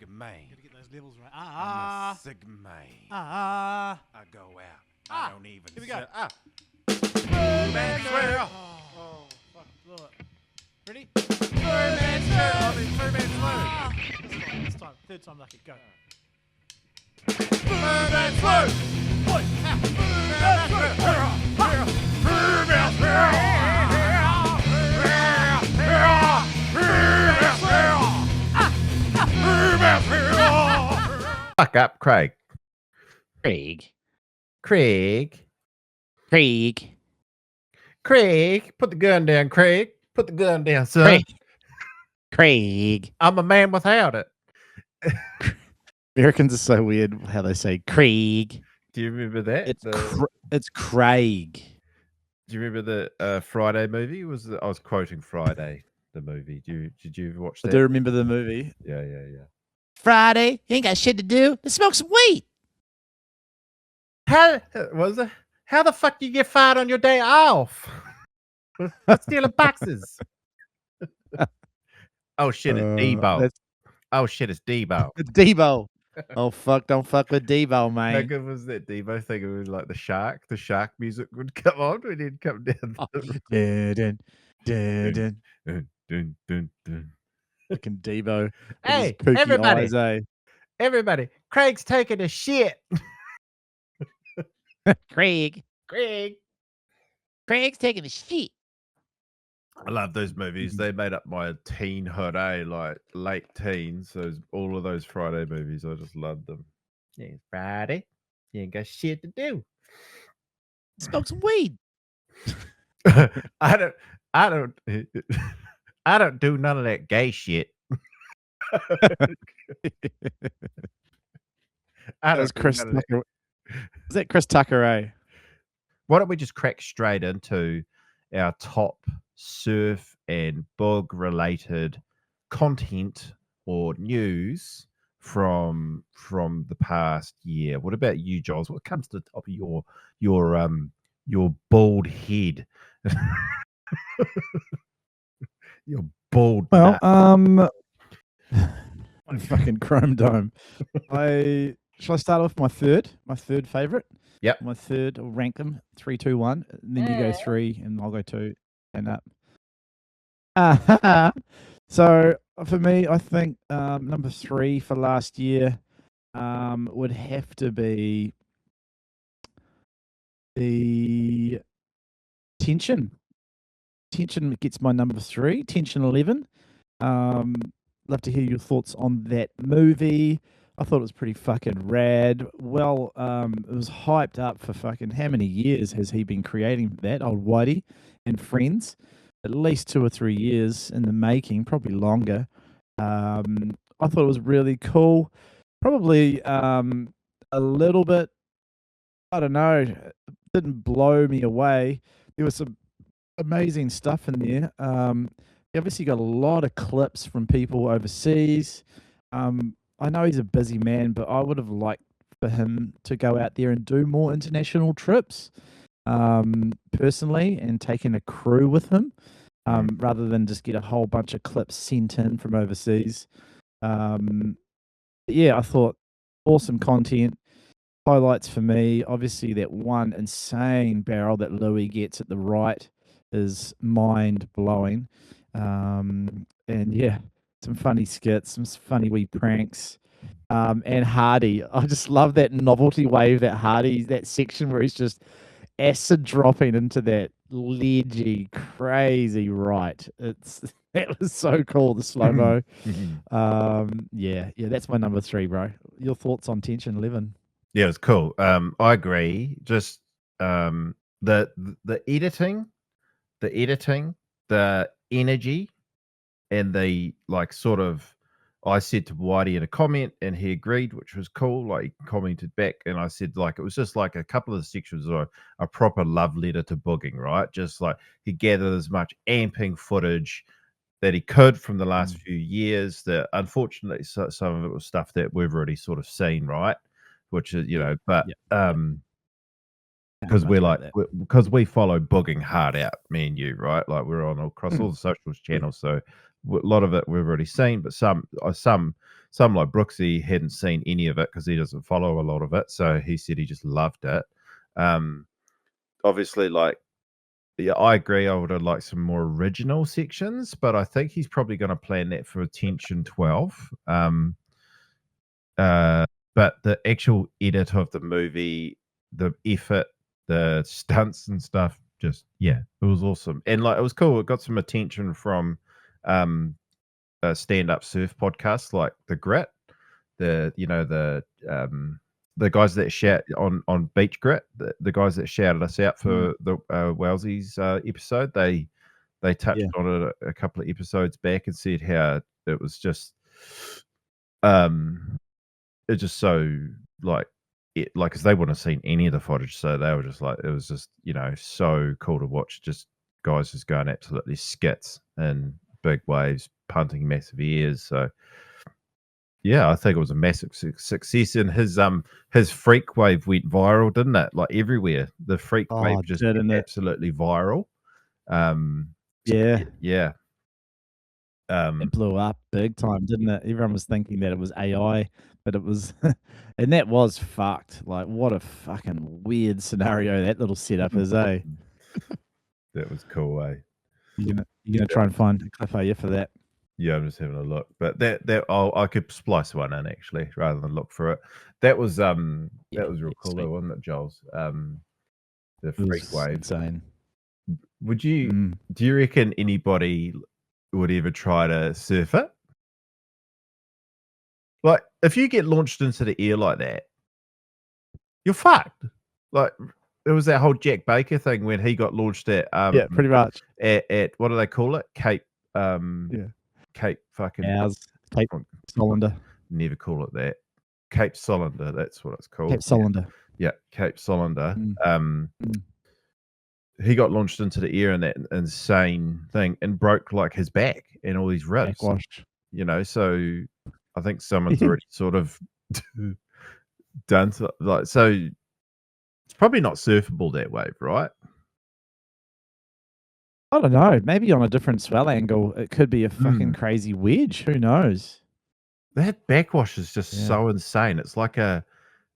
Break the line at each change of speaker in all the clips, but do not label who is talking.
Sigma.
Gotta get those levels right.
I'm a Sigma. I go out. I don't even.
Here we go.
Man Swoo.
Oh, fuck, blew it. Ready?
Man Swoo. Man Swoo.
This time. Third time lucky. Go.
Man Swoo.
Fuck up, Craig.
Craig.
Craig. Put the gun down, Craig. Put the gun down, son.
Craig.
I'm a man without it.
Americans are so weird how they say Craig.
Do you remember that?
It's Craig.
Do you remember the Friday movie? I was quoting Friday, the movie. Did you ever watch that?
I do remember the movie.
Yeah.
Friday, you ain't got shit to do. Let's smoke some weed.
How the fuck do you get fired on your day off? Stealing boxes. Oh shit, it's Debo. Oh shit, it's Debo.
It's Debo. Oh fuck, don't fuck with Debo,
How
man.
good was that Debo thing? It was like the shark music would come on when he'd come down.
Dun. Fucking Debo. with
Hey,
his kooky
everybody.
eyes, eh?
Everybody, Craig's taking a shit.
Craig's taking a shit.
I love those movies. They made up my teenhood, like late teens. So all of those Friday movies, I just loved them. Yeah, it's Friday. You ain't got shit to do.
Smoke some weed.
I don't do none of that gay shit.
That was Chris Tucker. Is that Chris Tucker, eh?
Why don't we just crack straight into our top surf and bog related content or news from the past year? What about you, Jolz? What comes to the top of your bald head? Your bald.
Well, my fucking Chrome Dome. Shall I start off with my third favorite?
Yep.
My third, I'll rank them 3, 2, 1. And then you go 3 and I'll go 2 and up. So for me, I think number 3 for last year would have to be the Tension. Tension gets my number 3, Tension 11. Love to hear your thoughts on that movie. I thought it was pretty fucking rad. Well, it was hyped up for fucking how many years has he been creating that, old Whitey and friends? At least 2 or 3 years in the making, probably longer. I thought it was really cool. Probably a little bit, I don't know, didn't blow me away. There was some amazing stuff in there. You obviously got a lot of clips from people overseas. I know he's a busy man, but I would have liked for him to go out there and do more international trips, personally, and taking a crew with him, rather than just get a whole bunch of clips sent in from overseas. Yeah, I thought awesome content. Highlights for me, obviously that one insane barrel that Louis gets at the right is mind-blowing. And yeah, some funny skits, some funny wee pranks. And Hardy, I just love that novelty wave that Hardy, that section where he's just acid dropping into that ledgy, crazy right. That was so cool, the slow-mo. Yeah, that's my number 3, bro. Your thoughts on Tension 11?
Yeah, it was cool. I agree. Just the editing, the energy, and the like sort of. I said to Whitey in a comment, and he agreed, which was cool. Like he commented back, and I said like it was just like a couple of the sections are a proper love letter to booging, right? Just like he gathered as much amping footage that he could from the last few years. That unfortunately, some of it was stuff that we've already sort of seen, right? Which is, but because we follow booging hard out, me and you, right? Like we're on across all the socials channels, so a lot of it we've already seen, but some like Brooksy hadn't seen any of it because he doesn't follow a lot of it. So he said he just loved it. Obviously, like, yeah, I agree. I would have liked some more original sections, but I think he's probably going to plan that for Attention 12. But the actual edit of the movie, the effort, the stunts and stuff, just it was awesome. And like, it was cool. It got some attention from stand-up surf podcasts like The Grit, the guys that shout on Beach Grit, the guys that shouted us out for the Wellsies episode. They touched on it a couple of episodes back and said how it was just it's just so like because they wouldn't have seen any of the footage, so they were just like, it was just so cool to watch, just guys just going absolutely skits and big waves, punting massive ears. So yeah, I think it was a massive success, and his freak wave went viral, didn't it? Like everywhere, the freak wave just went absolutely viral.
Yeah. It blew up big time, didn't it? Everyone was thinking that it was AI, but it was, and that was fucked. Like, what a fucking weird scenario that little setup is, eh?
That was cool, eh?
You're gonna try and find a clip, are you, for that?
Yeah, I'm just having a look, but that I could splice one in actually, rather than look for it. That was real cool, though, wasn't it, Jolz? The freak wave,
insane.
Would you? Do you reckon anybody would ever try to surf it? Like, if you get launched into the air like that, you're fucked. Like, there was that whole Jack Baker thing when he got launched at
pretty much
at what do they call it? Cape Cape fucking
Cape Solander.
Never call it that. Cape Solander, that's what it's called.
Cape Solander.
Yeah, Cape Solander. He got launched into the air in that insane thing and broke like his back and all these ribs.
Backwash.
So I think someone's already sort of done so it's probably not surfable, that wave, right?
I don't know. Maybe on a different swell angle, it could be a fucking crazy wedge. Who knows?
That backwash is just so insane. It's like a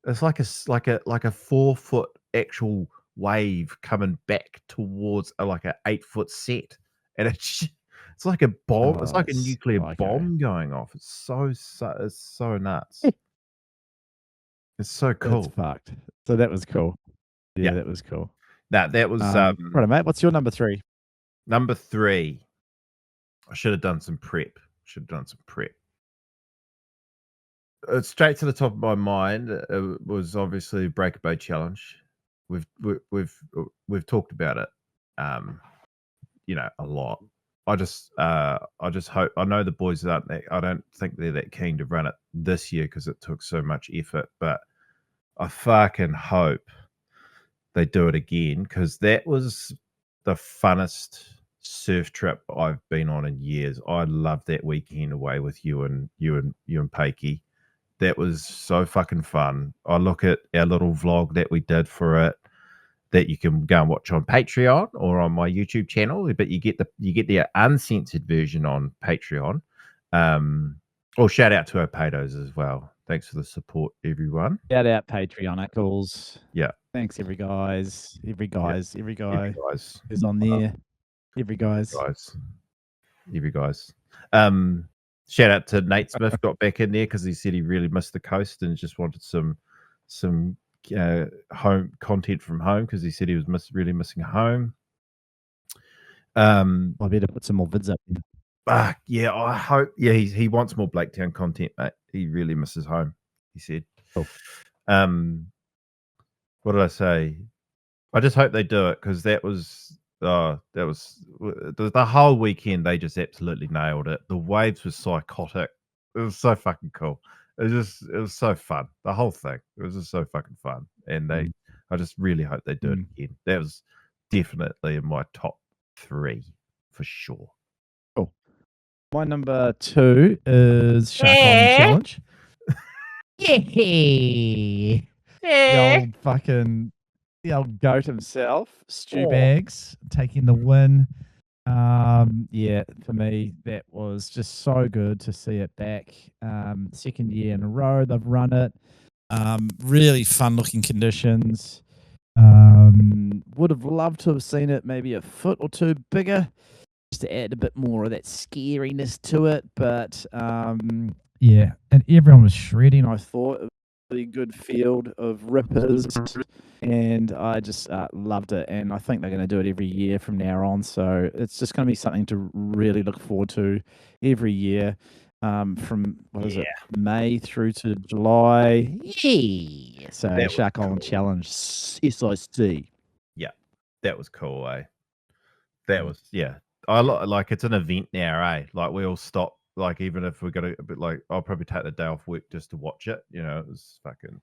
4 foot actual wave coming back towards like a 8 foot set, and it's like a bomb. It's like a nuclear bomb going off. It's so nuts. It's so cool.
It's fucked. So that was cool. Yeah, that was cool.
That was
right, mate. What's your number 3?
Number 3. I should have done some prep. Straight to the top of my mind, it was obviously Break a Bay Challenge. We've talked about it, a lot. I just hope. I know the boys aren't. I don't think they're that keen to run it this year because it took so much effort. But I fucking hope they do it again, because that was the funnest surf trip I've been on in years. I loved that weekend away with you and Pakey. That was so fucking fun. I look at our little vlog that we did for it, that you can go and watch on Patreon or on my YouTube channel, but you get the uncensored version on Patreon. Shout out to our Patos as well. Thanks for the support, everyone.
Shout out Patreonicals.
Yeah.
Thanks, every guy is on there. Every guys.
Shout out to Nate Smith, got back in there because he said he really missed the coast and just wanted some home content from home, because he said he was really missing home.
I better put some more vids up.
Yeah, I hope. Yeah, he wants more Blaketown content, mate. He really misses home, he said.
Cool.
What did I say? I just hope they do it, because that was the whole weekend. They just absolutely nailed it. The waves were psychotic. It was so fucking cool. It was so fun. The whole thing. It was just so fucking fun. And I just really hope they do it again. That was definitely in my top 3 for sure.
Cool. My number 2 is Shark Island Challenge. The old goat himself, Stu Bags, taking the win. Yeah, for me, that was just so good to see it back. Second year in a row they've run it. Really fun looking conditions. Would have loved to have seen it maybe a foot or two bigger, just to add a bit more of that scariness to it. But yeah, and everyone was shredding. I thought it was a really good field of rippers, and I just loved it. And I think they're going to do it every year from now on. So it's just going to be something to really look forward to every year. From what is it, May through to July? Yeah. So
That was
Shark Island
cool.
Challenge SIC.
Yeah, that was cool, eh? That was I like it's an event now, eh? Like we all stop. Like even if we're gonna, but like I'll probably take the day off work just to watch it. You know, it was fucking.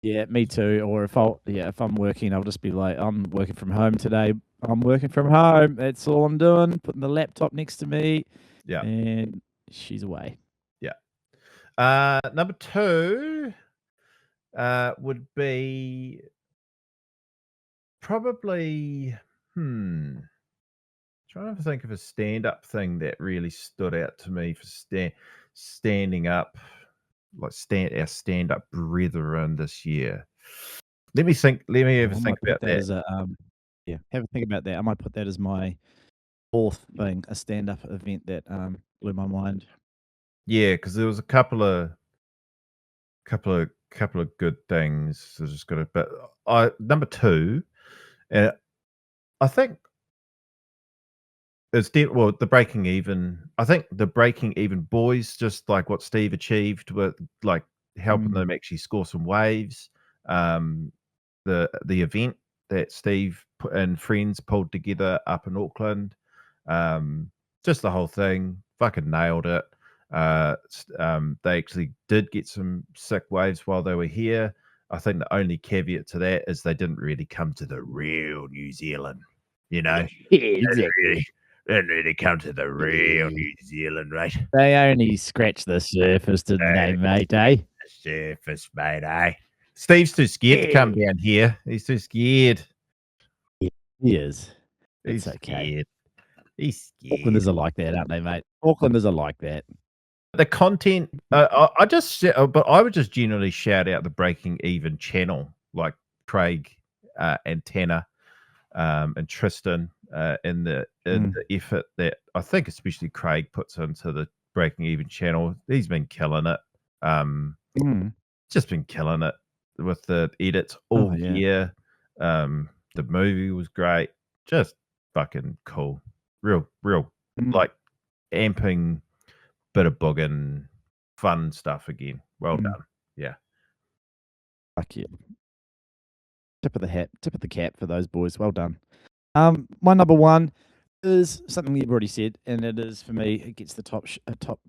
Yeah, me too. Or if I'm working, I'll just be like, I'm working from home today. I'm working from home. That's all I'm doing. Putting the laptop next to me.
Yeah.
And she's away.
Yeah. Number 2 would be probably trying to think of a stand-up thing that really stood out to me for standing up, like our stand-up brethren this year. Let me think. Let me have a think about that.
As a, have a think about that. I might put that as my fourth thing, a stand-up event that blew my mind.
Yeah, because there was a couple of good things. I just got to, but number 2, and I think it's the breaking even. I think the breaking even boys, just like what Steve achieved with like helping them actually score some waves. The event that Steve and friends pulled together up in Auckland, just the whole thing, fucking nailed it. They actually did get some sick waves while they were here. I think the only caveat to that is they didn't really come to the real New Zealand, you know.
Yeah, exactly.
Didn't really come to the real New Zealand, right?
They only scratched the surface, didn't they, mate? Eh?
The surface, mate. Eh? Steve's too scared to come down here. He's too scared.
He is. It's okay.
Scared. He's scared.
Aucklanders are like that, aren't they, mate? Aucklanders are like that.
The content, but I would just generally shout out the Breaking Even channel, like Craig and Tanner and Tristan in the effort that I think especially Craig puts into the Breaking Even channel. He's been killing it. Just been killing it with the edits all year. The movie was great. Just fucking cool. Real like amping bit of bugging fun stuff again. Well done. Yeah.
Fuck yeah. Tip of the cap for those boys. Well done. My number 1 is something you've already said, and it is for me. It gets the top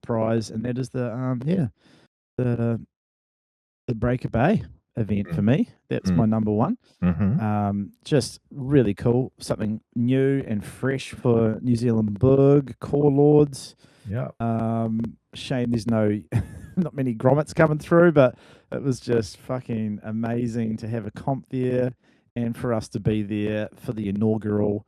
prize, and that is the Breaker Bay event for me. That's my number 1. Just really cool. Something new and fresh for New Zealand Bug Core Lords.
Yeah.
Shame there's not many grommets coming through, but it was just fucking amazing to have a comp there and for us to be there for the inaugural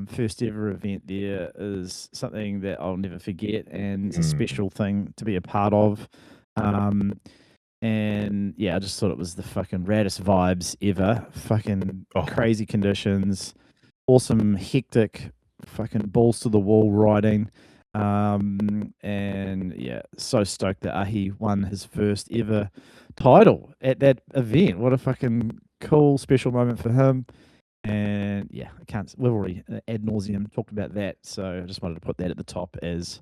first ever event. There is something that I'll never forget, and it's a special thing to be a part of. And yeah, I just thought it was the fucking raddest vibes ever. Fucking crazy conditions, awesome, hectic, fucking balls to the wall riding. And yeah, so stoked that Ahi won his first ever title at that event. What a fucking cool, special moment for him. And yeah, we've already ad nauseum talked about that, so I just wanted to put that at the top as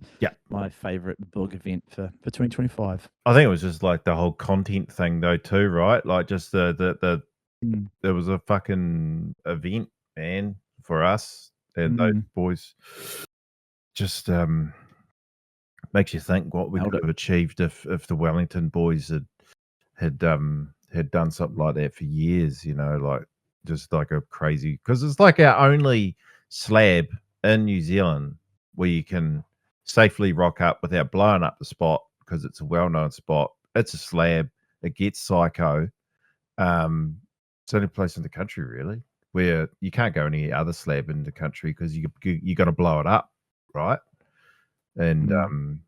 my favorite bug event for 2025.
I think it was just like the whole content thing though too, right? Like just the there was a fucking event, man, for us and those boys. Just makes you think what we could have achieved if the Wellington boys had done something like that for years, you know, like just like a crazy, because it's like our only slab in New Zealand where you can safely rock up without blowing up the spot because it's a well-known spot. It's a slab. It gets psycho. It's the only place in the country, really. where you can't go any other slab in the country because you got to blow it up, right? And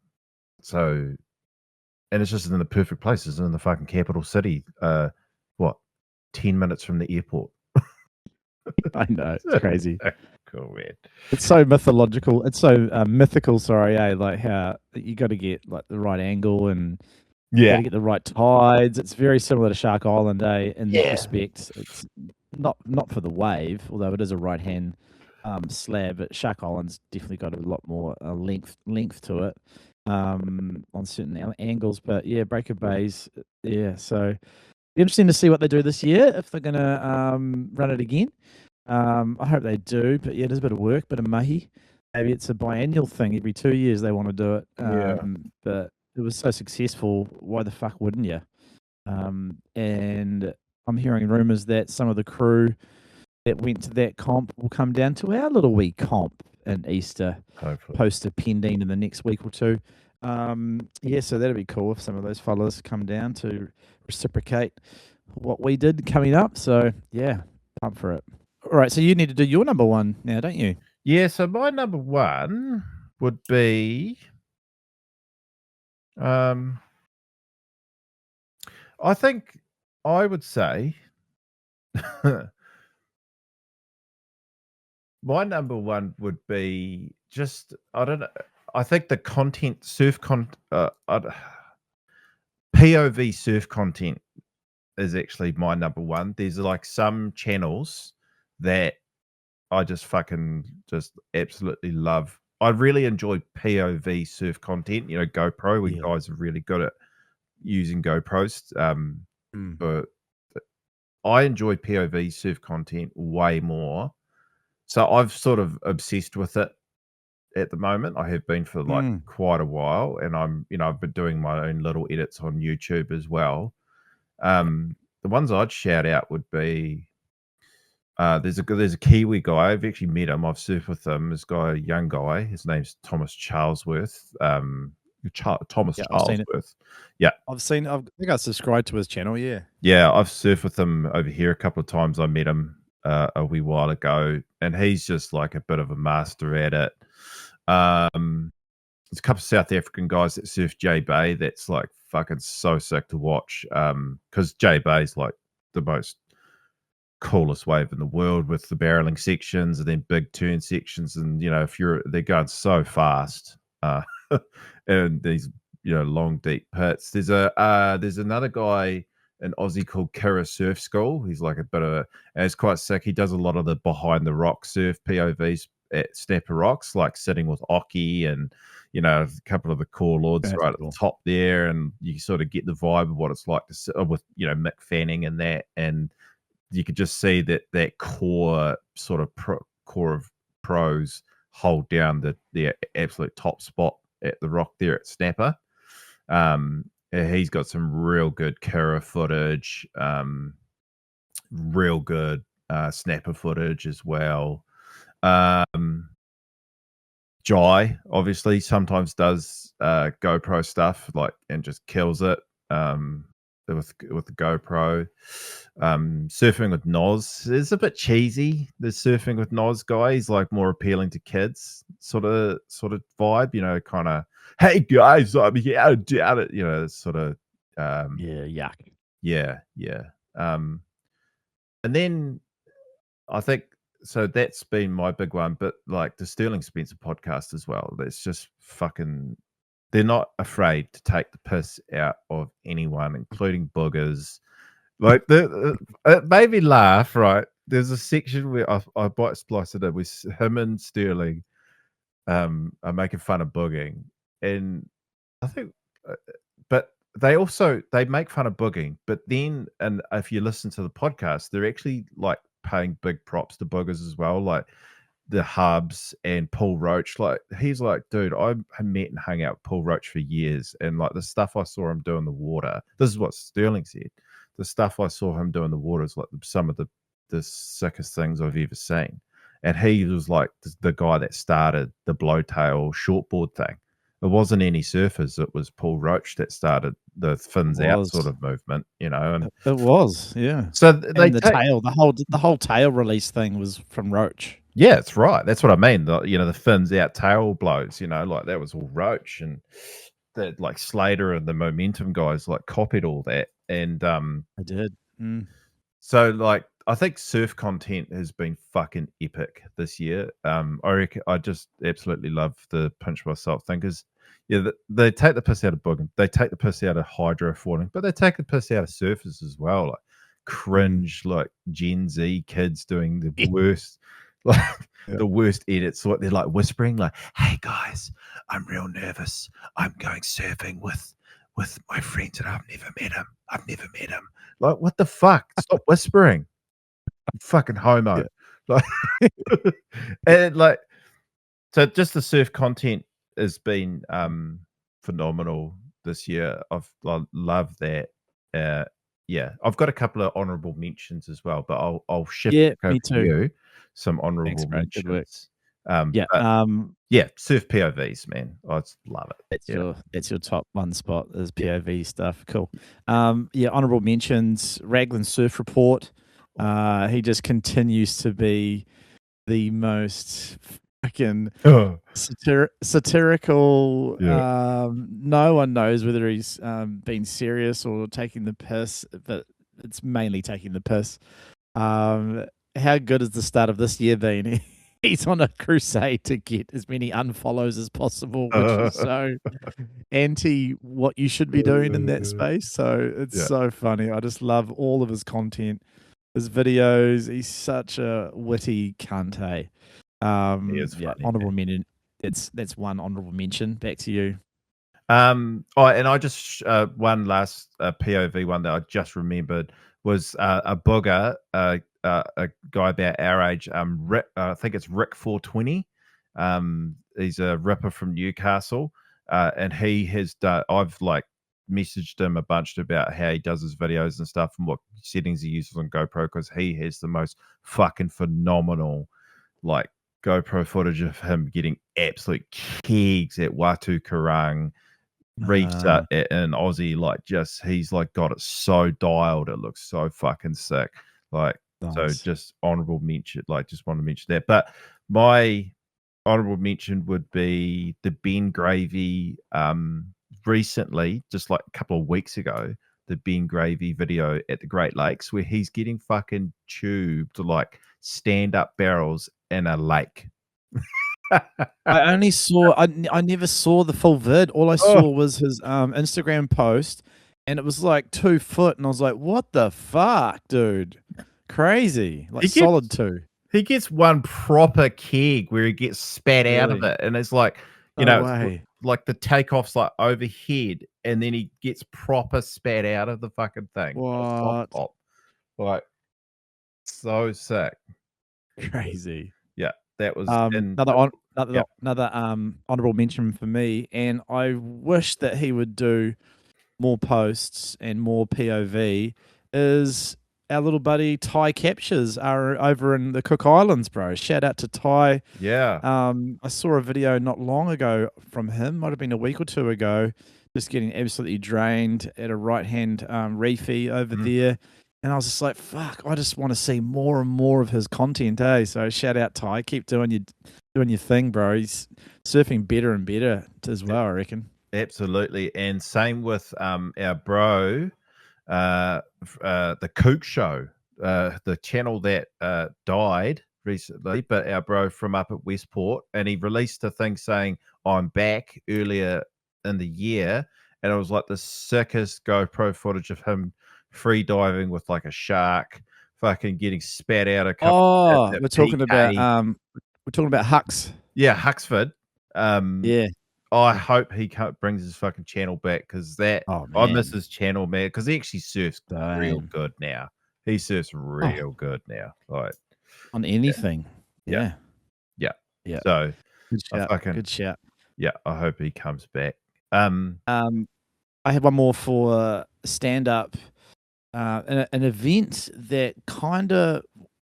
so, and it's just in the perfect place. It's in the fucking capital city. 10 minutes from the airport.
I know, it's crazy.
Cool, man.
It's so mythological. It's so mythical. Sorry, like how you got to get like the right angle and got to get the right tides. It's very similar to Shark Island, in that respect. It's not for the wave, although it is a right hand slab. But Shark Island's definitely got a lot more length to it on certain angles. But yeah, Breaker Bay's so interesting to see what they do this year if they're gonna run it again. I hope they do, but yeah, it is a bit of work, bit of mahi. Maybe it's a biannual thing. Every 2 years they want to do it. But it was so successful. Why the fuck wouldn't you? And I'm hearing rumors that some of the crew that went to that comp will come down to our little wee comp in Easter,
Hopefully.
poster pending in the next week or two. So that'd be cool if some of those fellas come down to reciprocate what we did coming up. So yeah, pumped for it. All right, so you need to do your number one now, don't you?
Yeah, so my number one would be I think I would say my number one would be just, I don't know, I think the content POV surf content is actually my number one. There's like some channels that I just absolutely love. I really enjoy POV surf content, GoPro, when guys are really good at using GoPros. But I enjoy POV surf content way more. So I've sort of obsessed with it at the moment. I have been for like quite a while, and I've been doing my own little edits on YouTube as well. The ones I'd shout out would be there's a Kiwi guy. I've actually met him. I've surfed with him. This guy, a young guy. His name's Thomas Charlesworth. Thomas Charlesworth. Yeah,
I think I subscribed to his channel.
Yeah, I've surfed with him over here a couple of times. I met him a wee while ago, and he's just like a bit of a master at it. There's a couple of South African guys that surf J Bay. That's like fucking so sick to watch. Because J Bay's like the most coolest wave in the world with the barreling sections and then big turn sections, and they're going so fast. And these long deep pits. There's another guy in Aussie called Kira Surf School. He's like and it's quite sick. He does a lot of the behind the rock surf POVs at Snapper Rocks, like sitting with Oki and a couple of the core lords at the top there, and you sort of get the vibe of what it's like to sit with Mick Fanning and that, and you could just see that core sort of core of pros hold down the absolute top spot at the rock there at Snapper. He's got some real good Kira footage, real good Snapper footage as well. Jai obviously sometimes does GoPro stuff and just kills it with the GoPro. Surfing with Noz is a bit cheesy. The surfing with Noz guy, he's like more appealing to kids sort of vibe, kind of, hey guys, I'm here down it, sort of
yuck.
Yeah. And then I think so that's been my big one, but like the Sterling Spencer podcast as well. That's just fucking, they're not afraid to take the piss out of anyone, including boogers. Like it made me laugh, right? There's a section where I bite spliced it in with him and Sterling are making fun of booging. And I think but they make fun of booging, but then, and if you listen to the podcast, they're actually like paying big props to boogers as well, like the Hubs and Paul Roach. Like he's like, dude, I met and hung out with Paul Roach for years, and like the stuff I saw him do in the water, this is what Sterling said, the stuff I saw him do in the water is like some of the sickest things I've ever seen. And he was like the guy that started the blowtail shortboard thing. It wasn't any surfers. It was Paul Roach that started the fins out
was.
sort of movement, you know. And
It was, yeah.
so they
And the whole tail release thing was from Roach.
Yeah, it's right. That's what I mean. The fins out tail blows, like that was all Roach, and that like Slater and the Momentum guys like copied all that. And
I did.
so like I think surf content has been fucking epic this year. I reckon I just absolutely love the pinch myself thing because they take the piss out of booging, they take the piss out of hydrofoiling, but they take the piss out of surfers as well. Like cringe, like Gen Z kids doing the worst. Like the worst edits, what they're like whispering, like, "Hey guys, I'm real nervous. I'm going surfing with my friend, and I've never met him. Like, what the fuck? Stop whispering, you fucking homo. Like, and like, so just the surf content has been phenomenal this year. I love that. I've got a couple of honorable mentions as well, but I'll shift over
me
to
too.
you. Some honorable
Thanks, bro. Good work.
mentions. Surf POVs, man. I just love it.
That's your top one spot is POV stuff. Cool. Honorable mentions. Raglan Surf Report. He just continues to be the most fucking satirical. No one knows whether he's being serious or taking the piss, but it's mainly taking the piss. How good has the start of this year been? He's on a crusade to get as many unfollows as possible, which is so anti what you should be doing in that space. So it's so funny. I just love all of his content, his videos. He's such a witty cunt, hey? Honorable mention. That's one honorable mention. Back to you.
And I just one last POV one that I just remembered was a booger, a guy about our age, Rick, I think it's Rick 420. He's a ripper from Newcastle, and he has done. I've like messaged him a bunch about how he does his videos and stuff and what settings he uses on GoPro because he has the most fucking phenomenal like GoPro footage of him getting absolute kegs at Watu Karang reefs in Aussie. Like just he's like got it so dialed, it looks so fucking sick. Like nice. So just honorable mention, like just want to mention that. But my honorable mention would be the Ben Gravy recently, just like a couple of weeks ago, the Ben Gravy video at the Great Lakes where he's getting fucking tubed like stand-up barrels in a lake.
I only saw. I never saw the full vid. All I saw was his Instagram post, and it was like 2 foot, and I was like, "What the fuck, dude? Crazy!" Like solid 2.
He gets one proper keg where he gets spat out of it, and it's like like the takeoff's like overhead, and then he gets proper spat out of the fucking thing.
What?
Like so sick,
crazy.
Yeah, that was
another honorable mention for me, and I wish that he would do more posts and more POV. Is our little buddy Ty Captures are over in the Cook Islands, bro. Shout out to Ty.
Yeah.
I saw a video not long ago from him, might have been a week or 2 ago, just getting absolutely drained at a right-hand reefy over there. And I was just like, fuck, I just want to see more and more of his content, eh? So shout out Ty. Keep doing your thing, bro. He's surfing better and better as well, I reckon.
Absolutely. And same with our bro, the Kook Show, the channel that died recently, but our bro from up at Westport, and he released a thing saying I'm back earlier in the year, and it was like the sickest GoPro footage of him free diving with like a shark, fucking getting spat out a couple.
We're talking about Hux.
Yeah, Huxford.
Yeah.
I hope he brings his fucking channel back because I miss his channel, man, because he actually surfs real good now. He surfs real good now, like
on anything.
Yeah. So
good shout.
Yeah, I hope he comes back.
I have one more for stand up. An event that kind of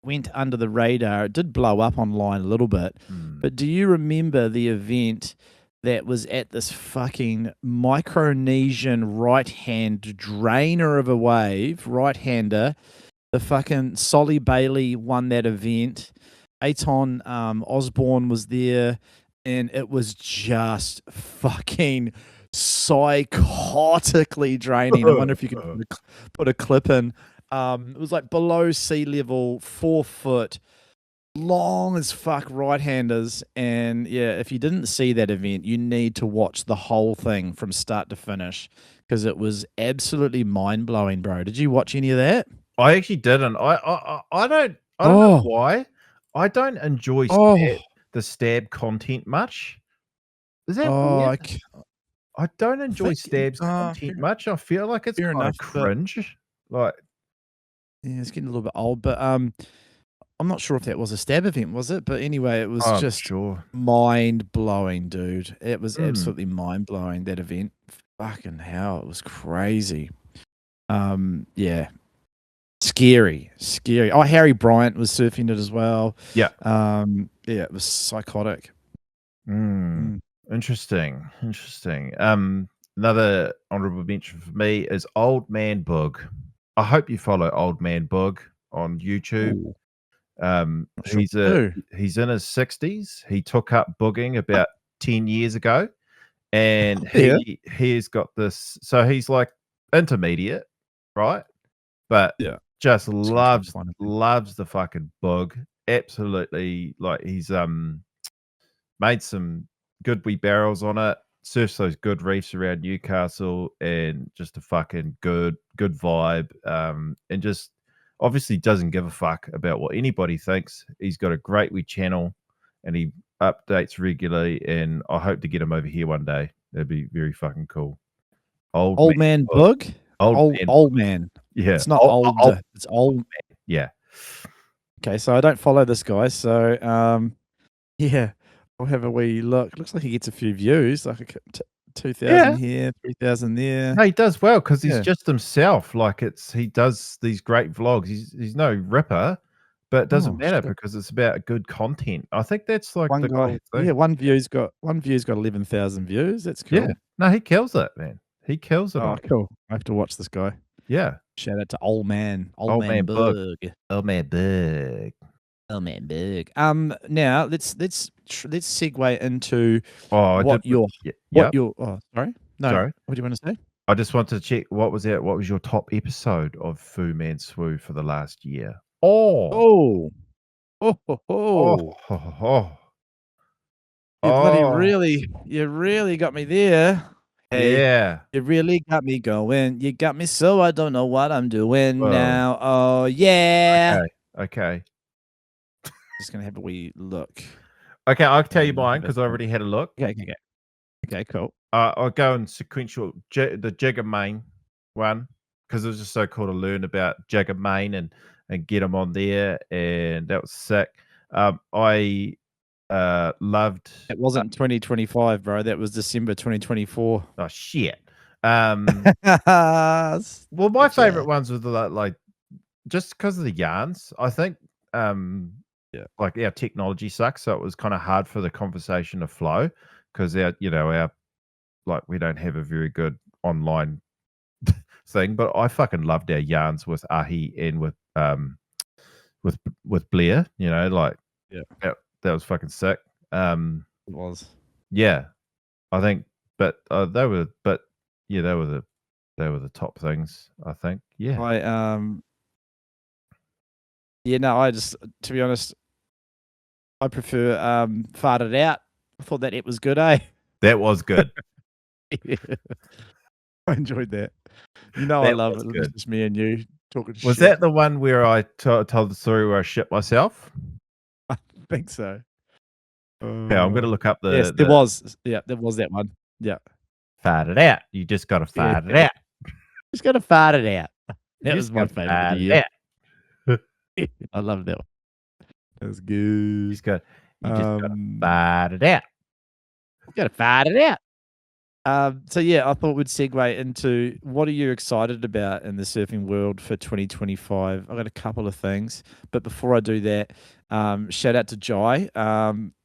went under the radar. It did blow up online a little bit, but do you remember the event that was at this fucking Micronesian right-hand drainer of a wave, right-hander. The fucking Solly Bailey won that event. Aton Osborne was there, and it was just fucking psychotically draining. I wonder if you could put a clip in. It was like below sea level, 4 foot, long as fuck right-handers. And yeah, if you didn't see that event, you need to watch the whole thing from start to finish because it was absolutely mind-blowing, bro. Did you watch any of that?
I actually didn't. I don't know why. I don't enjoy the stab content much. Is that weird? I don't enjoy stabs content much. I feel like it's kind of cringe. Like,
yeah, it's getting a little bit old, but I'm not sure if that was a stab event, was it? But anyway, it was just mind-blowing, dude. It was absolutely mind-blowing, that event. Fucking hell, it was crazy. Yeah. Scary. Oh, Harry Bryant was surfing it as well.
Yeah.
Yeah, it was psychotic.
Interesting. Another honorable mention for me is Old Man Bug. I hope you follow Old Man Bug on YouTube. He's in his 60s. He took up booging about 10 years ago, and he's got this. So he's like intermediate, right? But just loves the fucking bug. Absolutely, like he's made some good wee barrels on it. Surfs those good reefs around Newcastle, and just a fucking good vibe. And just obviously doesn't give a fuck about what anybody thinks. He's got a great wee channel, and he updates regularly. And I hope to get him over here one day. That'd be very fucking cool.
Old man bug. Old man.
Yeah,
it's not old. It's old man.
Yeah.
Okay, so I don't follow this guy. So yeah, I'll have a wee look. Looks like he gets a few views, like 2,000 here, 3,000 there.
No, he does well because he's just himself. Like he does these great vlogs. He's no ripper, but it doesn't matter because it's about good content. I think that's like
one guy. Yeah, one view's got 11,000 views. That's cool.
Yeah, no, he kills it, man. He kills it.
Oh, cool. I have to watch this guy.
Yeah.
Shout out to Old Man Bug.
Old Man Bug.
Now let's segue into sorry. No.
Sorry.
What do you want to say?
I just wanted to check what was your top episode of FuManSwoo for the last year?
You really got me there. Hey,
yeah.
You really got me going. You got me so I don't know what I'm doing now. Oh, yeah.
Okay.
Just going to have a wee look.
Okay, I'll tell you mine because I already had a look.
Okay, cool.
I'll go in sequential. The Jigger Main one because it was just so cool to learn about Jigger Main and get them on there, and that was sick. I loved.
It wasn't 2025, bro. That was December 2024.
Oh shit. Well, my favorite ones were like just because of the yarns. I think like our technology sucks, so it was kind of hard for the conversation to flow because our like we don't have a very good online thing. But I fucking loved our yarns with Ahi and with Blair. Like that was fucking sick.
It was.
Yeah, I think, but they were the top things. I think. Yeah.
I just, to be honest, I prefer Farted Out. I thought that it was good, eh?
That was good.
I enjoyed that. I love it. It's just me and you talking shit.
Was that the one where I told the story where I shit myself?
I think so.
Yeah, I'm going to look up the...
Yes, there was. Yeah, there was that one. Yeah.
Fart it out. You just got to fart it out.
Just got to fart it out. That was my favorite of the year. I love that one. That was good.
You just got to fart it out.
You got to fart it out. So yeah, I thought we'd segue into what are you excited about in the surfing world for 2025. I've got a couple of things, but before I do that, shout out to Jai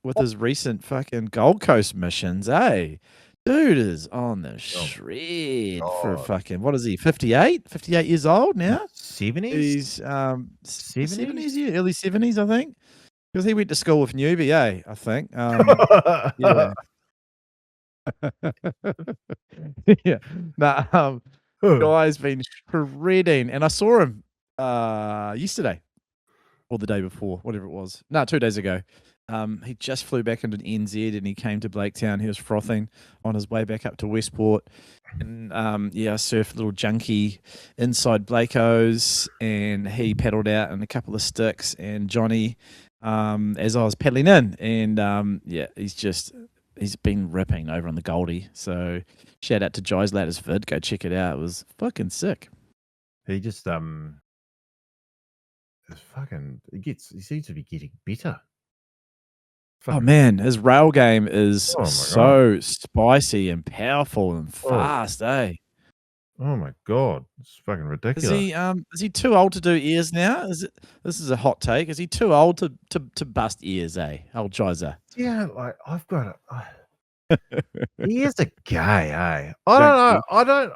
with his recent fucking Gold Coast missions. Hey, dude is on the shred for
God.
fucking, what is he? 58 years old now.
70s?
He's
70s?
70s, yeah, early 70s, I think, because he went to school with Newbie, I think. Yeah. Yeah. Nah, guy's been shredding, and I saw him yesterday or the day before, whatever it was. No, 2 days ago. He just flew back into NZ and he came to Blaketown. He was frothing on his way back up to Westport. And I surfed a little junkie inside Blakeo's, and he paddled out in a couple of sticks, and Johnny as I was paddling in, and he's been ripping over on the Goldie. So shout out to Jai's latest vid. Go check it out. It was fucking sick.
He just he seems to be getting better.
Oh man, his rail game is
Oh my
so spicy and powerful and fast, eh?
Oh my god, it's fucking ridiculous.
Is he too old to do ears now? This is a hot take. Is he too old to bust ears, eh? Old Jaiza.
Yeah, like I've got it. He is a gay, eh? I don't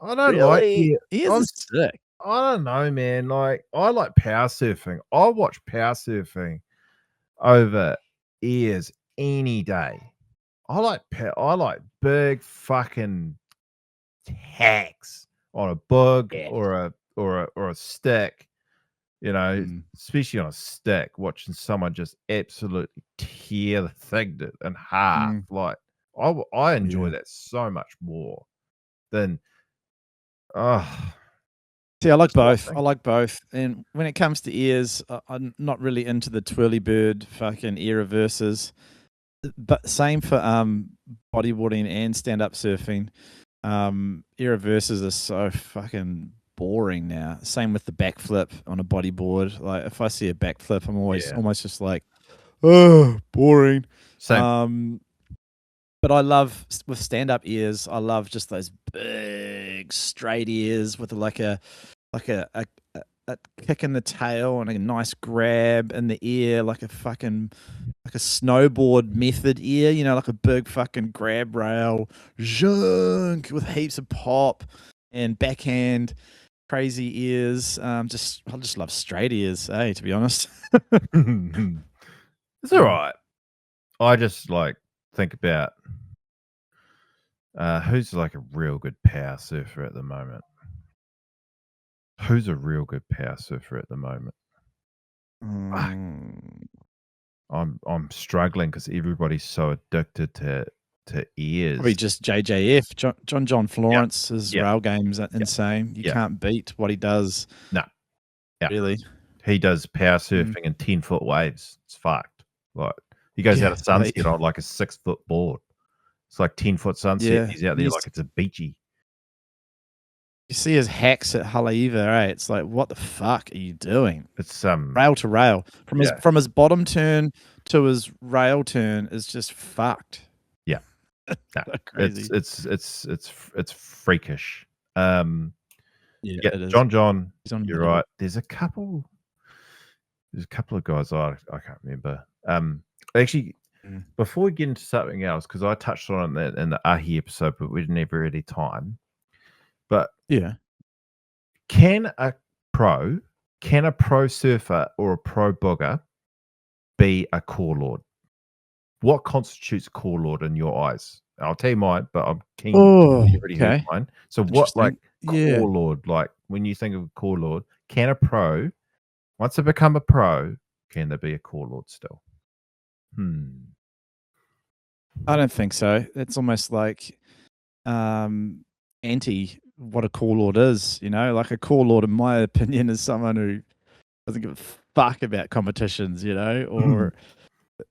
like
Really? Ears
I'm
is sick.
I don't know, man. Like I like power surfing. I watch power surfing over ears any day. I like big fucking hacks on a bug or a stick. You know, especially on a stick, watching someone just absolutely tear the thing in half. Like I enjoy that so much more than
See, I like both. I like both. And when it comes to ears, I'm not really into the twirly bird fucking ear reverses. But same for bodyboarding and stand-up surfing. Ear reverses are so fucking boring now. Same with the backflip on a bodyboard. Like if I see a backflip, I'm almost just like, oh, boring.
Same.
But I love with stand-up ears. I love just those big straight ears with like a kick in the tail and a nice grab in the ear, like a snowboard method ear. You know, like a big fucking grab rail, zhunk, with heaps of pop and backhand, crazy ears. I just love straight ears. Hey, to be honest,
it's all right. I just like think about who's like a real good power surfer at the moment. Who's a real good power surfer at the moment? I'm struggling because everybody's so addicted to ears.
Probably just JJF, John Florence. His rail game's insane. You can't beat what he does.
No,
really.
He does power surfing in 10-foot waves. It's fucked. Like he goes out of sunset on like a 6-foot board. It's like 10-foot sunset.
Yeah.
He's out there like it's a beachy.
You see his hacks at Haleiwa, right? It's like, what the fuck are you doing?
It's
rail to rail from his bottom turn to his rail turn is just fucked.
Yeah,
crazy.
It's freakish.
It is.
John, you're right. There's a couple of guys I can't remember. Actually, before we get into something else, because I touched on it in the Ahi episode, but we didn't have really time. But can a pro surfer or a pro bugger be a core lord? What constitutes a core lord in your eyes? I'll tell you mine, but I'm keen to already heard mine. So what, like core lord? Like when you think of a core lord, can a pro, once they become a pro, can they be a core lord still?
I don't think so. It's almost like anti what a core lord is, you know, like a core lord, in my opinion, is someone who doesn't give a fuck about competitions, you know, or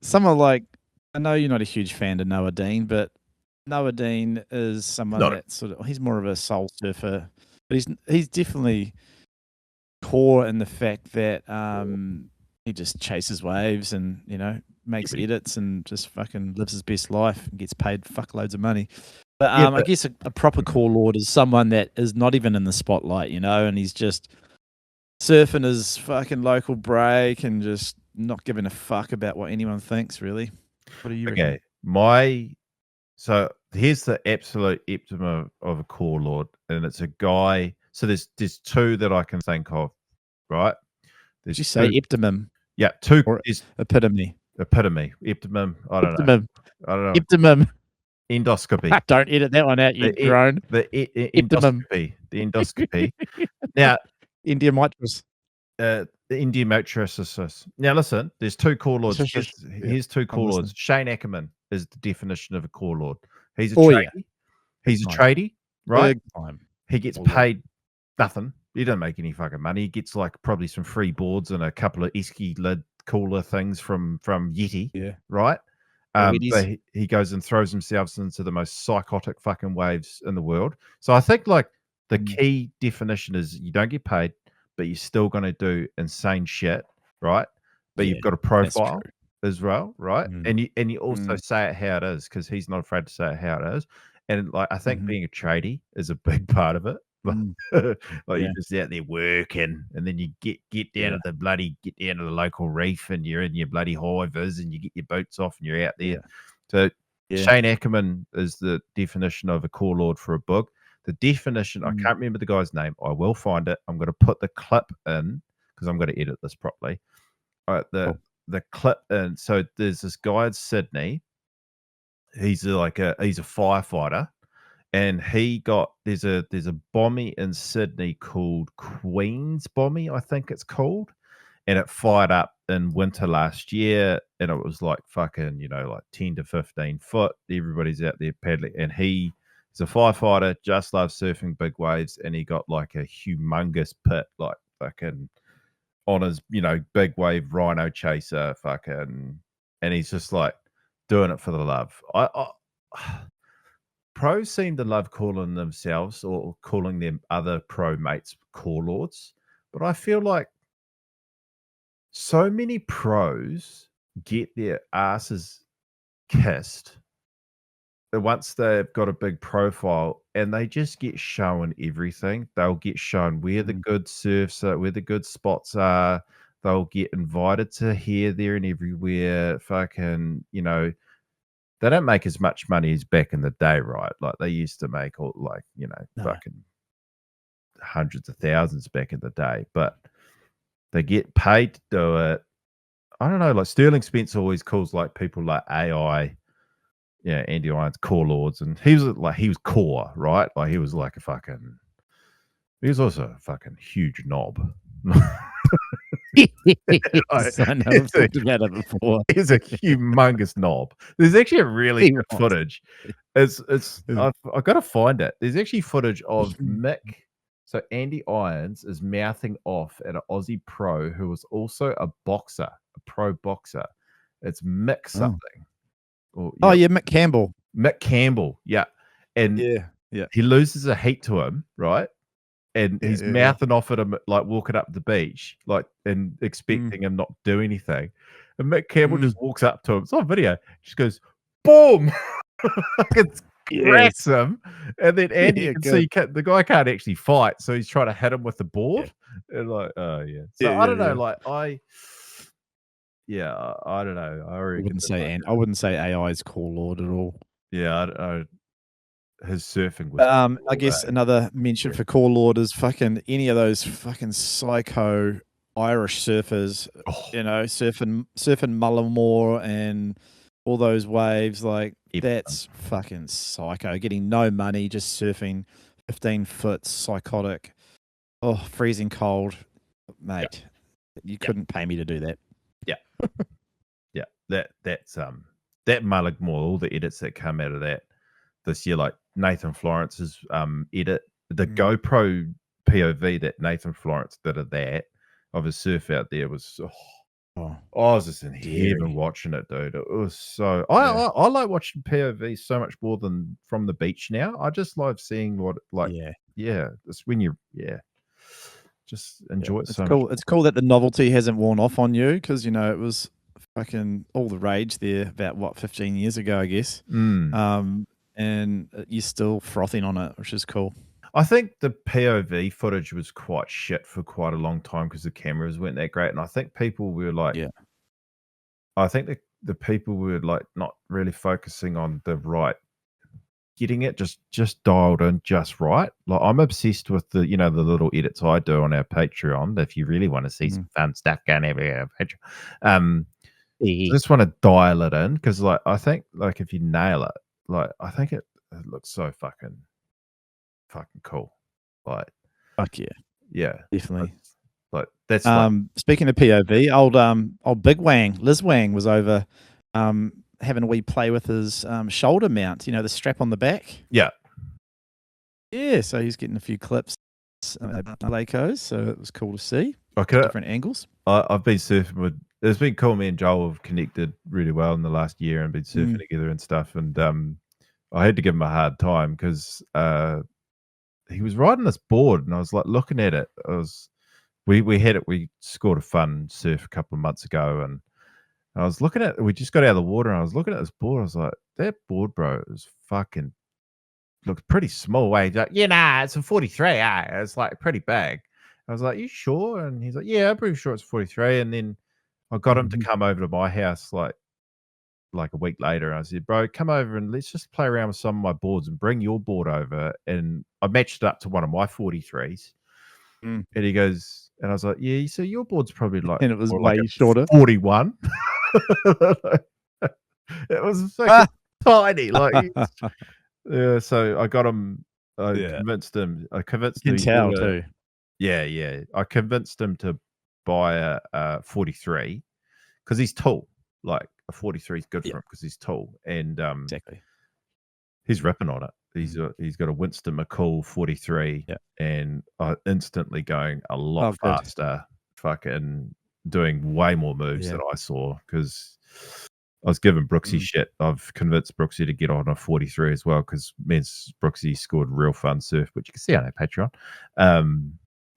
someone like, I know you're not a huge fan of Noah Dean, but Noah Dean is someone that he's more of a soul surfer, but he's definitely core in the fact that he just chases waves and, you know, makes edits and just fucking lives his best life and gets paid fuckloads of money. But
Yeah,
I guess a proper core lord is someone that is not even in the spotlight, you know, and he's just surfing his fucking local break and just not giving a fuck about what anyone thinks, really. What do you reckon?
Okay, so here's the absolute epitome of a core lord, and it's a guy. So there's two that I can think of, right?
Did you say epitome?
Yeah, two.
Or epitome?
Epitome, epitome. I don't know.
Epitome.
Endoscopy.
Don't edit that one out, you drone.
The endoscopy. The endoscopy. Now,
Indian mattress.
The Indian mattress. Now, listen, there's two core lords. Here's two core lords. Shane Ackerman is the definition of a core lord. He's a tradie.
Yeah.
He's a tradie, right?
Big time.
He gets paid nothing. He doesn't make any fucking money. He gets like probably some free boards and a couple of esky lid cooler things from Yeti.
Yeah.
Right. But he goes and throws himself into the most psychotic fucking waves in the world. So I think like the key definition is you don't get paid, but you're still going to do insane shit, right? But you've got a profile as well, right? And you also say it how it is, because he's not afraid to say it how it is. And like I think being a tradie is a big part of it. You're just out there working, and then you get down to the local reef, and you're in your bloody hivers, and you get your boots off, and you're out there. So Shane Ackerman is the definition of a core lord for a book. The definition, I can't remember the guy's name. I will find it. I'm going to put the clip in because I'm going to edit this properly. All right, the clip in. So there's this guy in Sydney. He's a firefighter. And there's a bombie in Sydney called Queen's Bombie, I think it's called. And it fired up in winter last year. And it was like fucking, like 10 to 15 foot. Everybody's out there paddling. And he's a firefighter, just loves surfing big waves. And he got like a humongous pit, like fucking on his, big wave rhino chaser fucking. And he's just like doing it for the love. Pros seem to love calling themselves or calling them other pro mates core lords, but I feel like so many pros get their asses kissed once they've got a big profile, and they just get shown everything. They'll get shown where the good surfs are, where the good spots are. They'll get invited to here, there, and everywhere. Fucking, they don't make as much money as back in the day, right? Like they used to make fucking hundreds of thousands back in the day, but they get paid to do it. I don't know, like Sterling Spence always calls like people like AI, Andy Irons core lords, and he was core, right? Like he was also a fucking huge knob.
I know we've talked about it before.
He's a humongous knob. There's actually a really good footage. I've got to find it. There's actually footage of Mick. So Andy Irons is mouthing off at an Aussie pro who was also a boxer, a pro boxer. It's Mick something.
Mick Campbell.
Mick Campbell, yeah. And he loses a heat to him, right? And he's mouthing off at him, like walking up the beach, like and expecting him not to do anything. And Mick Campbell just walks up to him. It's on video. Just goes, boom! Cracks him. And then Andy you can see the guy can't actually fight, so he's trying to hit him with the board. And like, So I don't know. Like I don't know.
I wouldn't say AI is core lord at all.
Yeah, his surfing was
I guess another mention for core lord is fucking any of those fucking psycho Irish surfers, surfing Mullimore and all those waves, like that's fucking psycho. Getting no money, just surfing 15 foot psychotic. Oh, freezing cold. Mate. You couldn't pay me to do that.
Yeah. That's that Mulligmore, all the edits that come out of that this year, like Nathan Florence's edit, the GoPro POV that Nathan Florence did of that of his surf out there was I was just in heaven watching it, dude. It was so I like watching POV so much more than from the beach now. I just love seeing what it's when you just enjoy it so
cool.
much.
It's cool that the novelty hasn't worn off on you, because it was fucking all the rage there about what 15 years ago, I guess. And you're still frothing on it, which is cool.
I think the POV footage was quite shit for quite a long time because the cameras weren't that great, and I think people were like, I think the people were like not really focusing on the right, getting it just dialed in just right. Like I'm obsessed with the the little edits I do on our Patreon. If you really want to see some fun stuff going over our Patreon, I just want to dial it in because like I think like if you nail it, like I think it looks so fucking cool. Like
fuck yeah, definitely.
Like that's
speaking of POV, old BigWang, Liz Wang was over having a wee play with his shoulder mount, the strap on the back.
Yeah.
So he's getting a few clips Lakos, so it was cool to see. Different angles.
I've been surfing with, it's been cool. Me and Joel have connected really well in the last year and been surfing together and stuff. And I had to give him a hard time because he was riding this board and I was like looking at it. We scored a fun surf a couple of months ago and I was looking at, we just got out of the water and I was looking at this board. I was like, that board, bro, is fucking, looks pretty small. He's like, it's a 43. It's like pretty big. I was like, you sure? And he's like, yeah, I'm pretty sure it's 43. And then I got him to come over to my house like a week later. And I said, bro, come over and let's just play around with some of my boards and bring your board over. And I matched it up to one of my 43s. And he goes, and I was like, yeah, so your board's probably like,
and it was way
like
shorter,
41. It was fucking tiny. Like, yeah. So I got him. Convinced him. I convinced him.
You can tell too.
Yeah. I convinced him to buy a 43 because he's tall. Like a 43 is good for him because he's tall, and
exactly.
He's ripping on it. He's got a Winston McCool 43, and instantly going a lot faster. Fucking doing way more moves than I saw because I was giving Brooksy shit. I've convinced Brooksy to get on a 43 as well because me and Brooksy scored real fun surf, which you can see on our Patreon.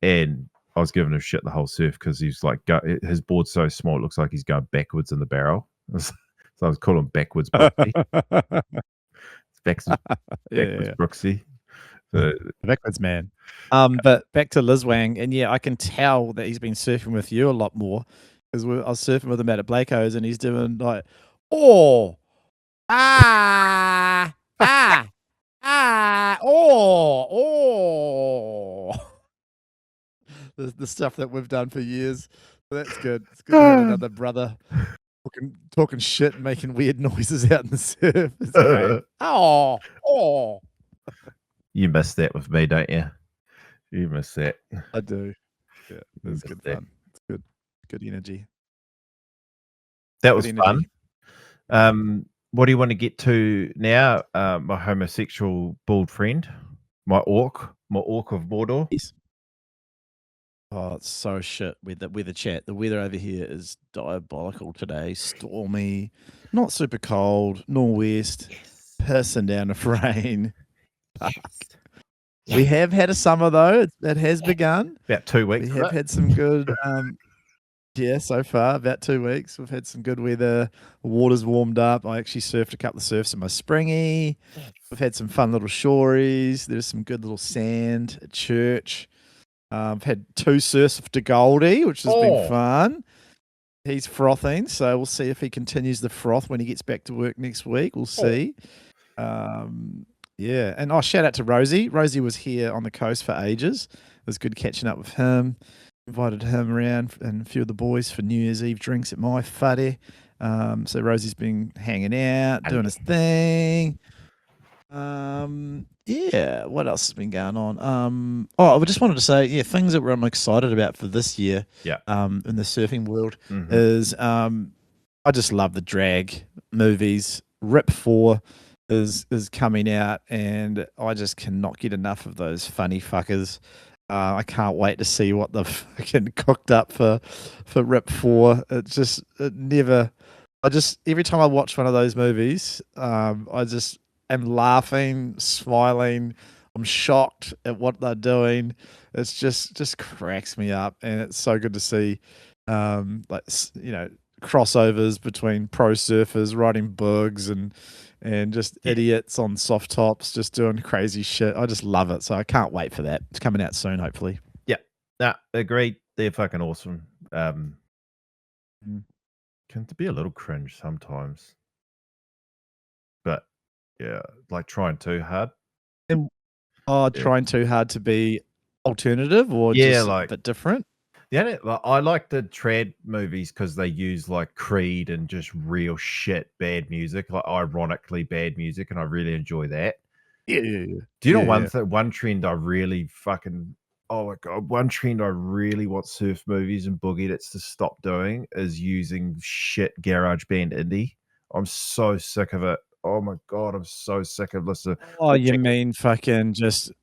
And I was giving him shit the whole surf because he's like, his board's so small, it looks like he's going backwards in the barrel. So I was calling him backwards Brooksy. backwards Brooksy.
Backwards man. But back to Liz Wang, and I can tell that he's been surfing with you a lot more because I was surfing with him out at Blakeo's, and he's doing like, the stuff that we've done for years. That's good. It's good to have another brother talking shit and making weird noises out in the surf. It's great.
You miss that with me, don't you? You miss that.
I do. Yeah, it's good fun. It's good. Good energy.
That was fun. What do you want to get to now? My homosexual bald friend, my orc of Mordor.
Yes. Oh, it's so shit with the weather chat. The weather over here is diabolical today. Stormy, not super cold, northwest, pissing down with rain. We have had a summer though. It has begun.
About 2 weeks.
We have had some good so far, about 2 weeks. We've had some good weather. The water's warmed up. I actually surfed a couple of surfs in my springy. We've had some fun little shories. There's some good little sand at church. I've had 2 surfs to Goldie, which has been fun. He's frothing, so we'll see if he continues the froth when he gets back to work next week. We'll see. And shout out to Rosie. Rosie was here on the coast for ages. It was good catching up with him. Invited him around and a few of the boys for New Year's Eve drinks at my whare. So Rosie's been hanging out, doing his thing. What else has been going on? I just wanted to say, things that I'm excited about for this year. In the surfing world is I just love the drag movies. Rip 4 is coming out, and I just cannot get enough of those funny fuckers. I can't wait to see what they've fucking cooked up for Rip 4. Every time I watch one of those movies, I just am laughing, smiling. I'm shocked at what they're doing. It's just cracks me up, and it's so good to see, crossovers between pro surfers riding bugs and just idiots on soft tops just doing crazy shit. I just love it. So I can't wait for that. It's coming out soon, hopefully.
Yeah. Nah, agreed. They're fucking awesome. Can be a little cringe sometimes. But yeah, like trying too hard.
Trying too hard to be alternative or just a bit different.
Yeah, I like the trad movies because they use like Creed and just real shit bad music, like ironically bad music, and I really enjoy that.
Yeah.
Do you know one trend I really fucking oh my god, one trend I really want surf movies and boogie that's to stop doing is using shit garage band indie. I'm so sick of it. Oh my god, I'm so sick of listening.
Oh, you mean fucking just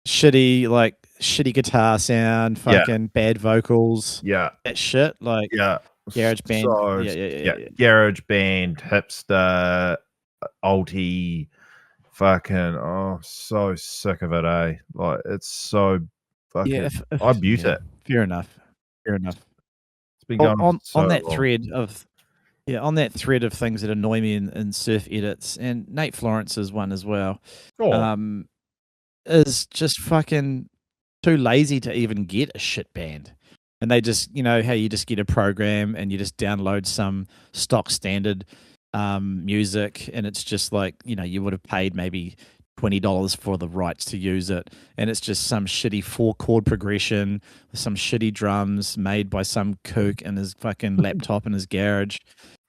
shitty guitar sound, fucking bad vocals.
Yeah.
That shit. Like garage band.
So, garage band, hipster, alty, fucking so sick of it, eh? Like it's so fucking I mute it.
Fair enough. It's
been going
on that
long.
thread of on that thread of things that annoy me in surf edits, and Nate Florence is one as well. Is just fucking too lazy to even get a shit band. And they just, how you just get a program and you just download some stock standard music, and it's just like, you would have paid maybe $20 for the rights to use it, and it's just some shitty 4-chord progression with some shitty drums made by some kook in his fucking laptop in his garage.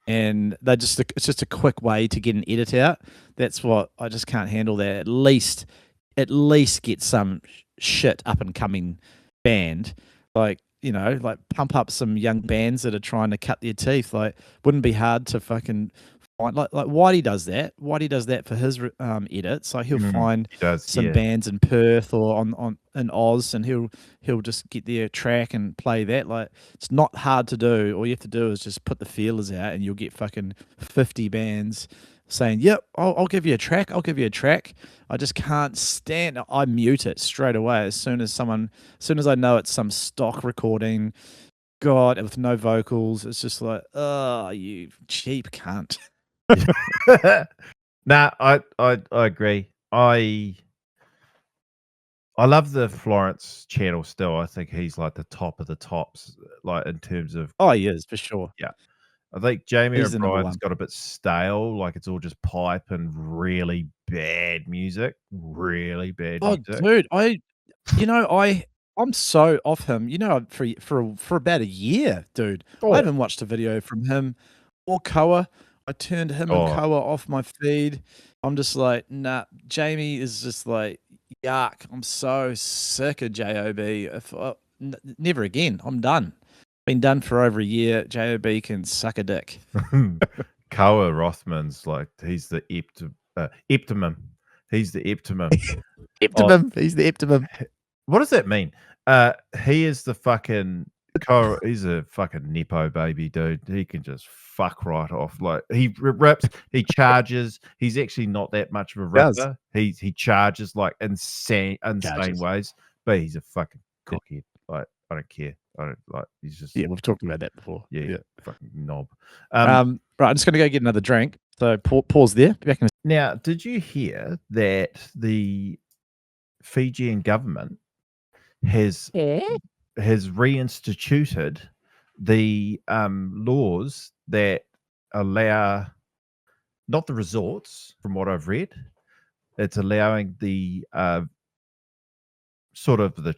And it's just a quick way to get an edit out. That's what I just can't handle. That at least get some shit up and coming band, like pump up some young bands that are trying to cut their teeth. Like, wouldn't be hard to fucking find like Whitey does that. Whitey does that for his edits. Like he'll find some bands in Perth or in Oz, and he'll just get their track and play that. Like, it's not hard to do. All you have to do is just put the feelers out, and you'll get fucking 50 bands saying, "Yep, I'll give you a track. I'll give you a track." I just can't stand it. I mute it straight away as soon as I know it's some stock recording. God, with no vocals, it's just like, oh, you cheap cunt.
Nah, I agree. I love the Florence channel still. I think he's like the top of the tops, like in terms of.
Oh, he is for sure.
Yeah. I think Jamie O'Brien's got a bit stale, like it's all just pipe and really bad music. Really bad music.
Dude, I'm so off him. For about a year, dude. I haven't watched a video from him or Koa. I turned him and Koa off my feed. I'm just like, nah, Jamie is just like, yuck. I'm so sick of JOB. Never again. I'm done. Been done for over a year. JOB can suck a dick.
Koa Rothman's like, he's the Eppytome. He's the Eppytome.
He's the Eppytome.
What does that mean? He is the fucking Koa. He's a fucking nepo baby, dude. He can just fuck right off. Like he rips, he charges. He's actually not that much of a ripper. He charges like insane ways, but he's a fucking cookhead. Like I don't care. I don't like. He's just
we've talked about that before.
Yeah. Fucking knob.
Right, I'm just gonna go get another drink. So pause there. Be back in
Now, did you hear that the Fijian government has reinstituted the laws that allow not the resorts, from what I've read, it's allowing the sort of the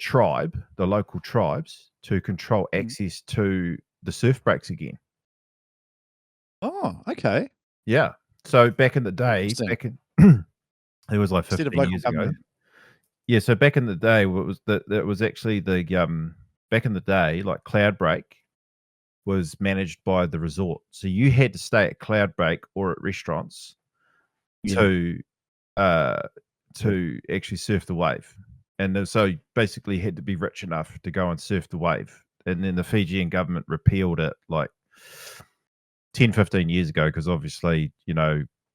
local tribes to control access to the surf breaks again.
Oh, okay.
Yeah. So back in the day, it was like 15 years ago. Yeah. So back in the day, it was actually the back in the day, like Cloudbreak was managed by the resort. So you had to stay at Cloudbreak or at restaurants to actually surf the wave. And so basically you had to be rich enough to go and surf the wave. And then the Fijian government repealed it like 10, 15 years ago because obviously,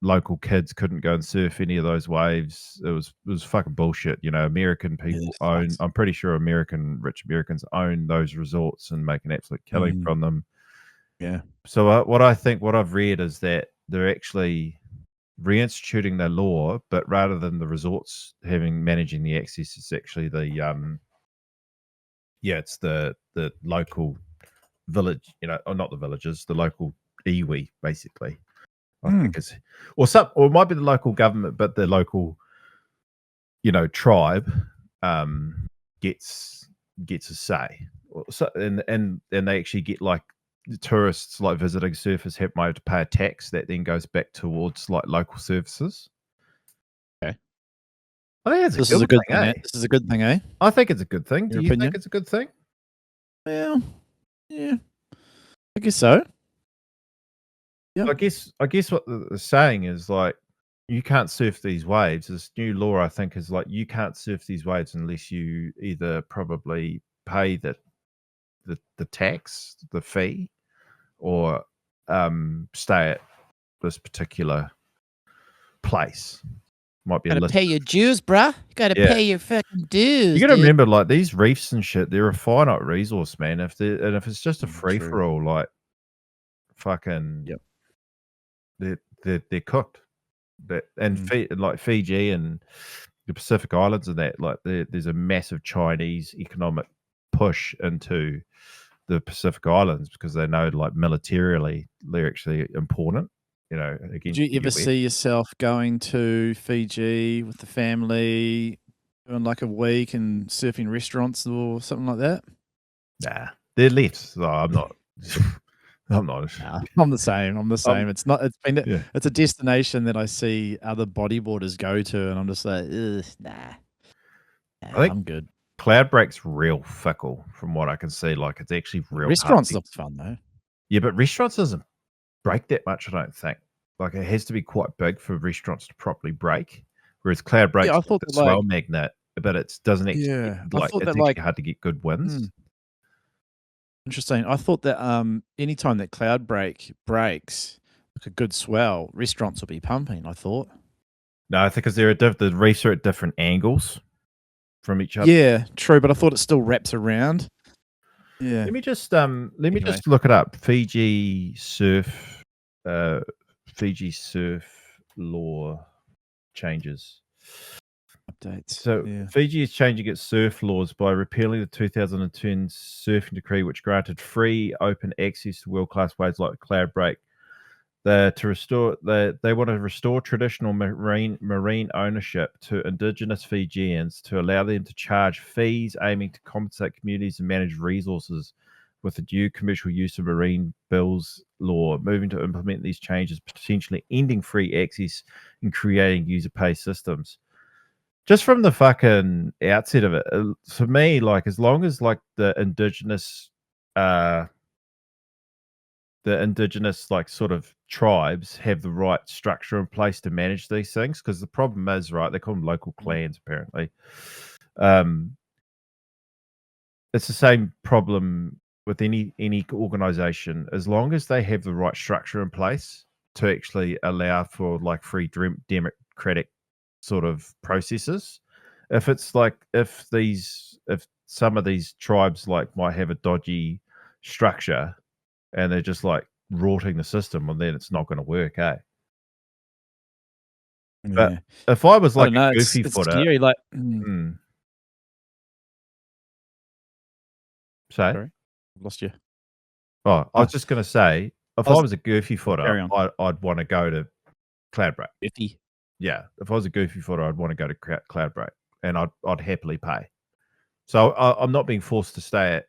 local kids couldn't go and surf any of those waves. It was fucking bullshit. American people own, I'm pretty sure rich Americans own those resorts and make an absolute killing from them.
Yeah.
So what I've read is that they're actually reinstituting the law, but rather than the resorts managing the access, it's actually it's the local village, or not the villages, the local iwi, basically. I think it's or it might be the local government, but the local tribe gets a say. So and they actually get like the tourists like visiting surfers might have to pay a tax that then goes back towards like local services.
Okay.
I think it's
This is a good thing.
eh?
This is a good thing, eh?
I think it's a good thing.
Your
Do you
opinion?
think it's a good thing?
Well, yeah, I guess so. Yeah.
I guess what they're saying is like you can't surf these waves. This new law, I think, is like you can't surf these waves unless you either probably pay the tax, the fee, or stay at this particular place. Might be
Gotta pay your dues, bruh. You gotta
Yeah.
pay your fucking dues.
You got to
dude.
remember, like these reefs and shit, they're a finite resource, man. If it's just a free
True.
for all, like fucking,
Yep.
they're cooked. Like Fiji and the Pacific Islands and that, like there's a massive Chinese economic push into the Pacific Islands because they know, like militarily, they're actually important. Against
Did you
the
ever
US.
see yourself going to Fiji with the family, doing like a week and surfing restaurants or something like that?
Nah, they're left. So I'm not. I'm not.
Nah, I'm the same. I'm the same. It's not. It's been.
Yeah.
It's a destination that I see other bodyboarders go to, and I'm just like, ugh, nah.
I think
I'm good.
Cloud Break's real fickle, from what I can see. Like it's actually real.
Restaurants
party.
look fun though.
Yeah, but restaurants doesn't break that much. I don't think. Like it has to be quite big for restaurants to properly break. Whereas Cloud Break's
I thought
a
that,
swell magnet, but it doesn't actually.
Yeah, I
like
thought
it's
that,
actually
like-
hard to get good wins.
Interesting. I thought that anytime that Cloud Break breaks, like a good swell, restaurants will be pumping. I thought.
No, I think because the reefs are at different angles from each other.
Yeah, true. But I thought it still wraps around. Yeah.
Let me just
Anyway.
look it up. Fiji surf law changes.
Updates.
So
yeah.
Fiji is changing its surf laws by repealing the 2010 surfing decree, which granted free open access to world-class waves like Cloud Break. They want to restore traditional marine ownership to indigenous Fijians to allow them to charge fees, aiming to compensate communities and manage resources with the due commercial use of marine bills law. Moving to implement these changes, potentially ending free access and creating user pay systems. Just from the fucking outset of it, for me, like as long as like the indigenous like sort of tribes have the right structure in place to manage these things, because the problem is, right, they call them local clans apparently. It's the same problem with any organization. As long as they have the right structure in place to actually allow for like free democratic sort of processes, if it's like if some of these tribes like might have a dodgy structure and they're just like rorting the system, and then it's not going to work, eh? But
Yeah.
if I was
I
like
don't know.
a goofy
It's
footer,
scary. Like,
say,
sorry, lost you.
oh, I was just going to say, if I was a goofy
carry
footer,
on.
I'd want to go to Cloud Break.
50.
Yeah, if I was a goofy footer, I'd want to go to Cloud Break, and I'd happily pay. So I'm not being forced to stay at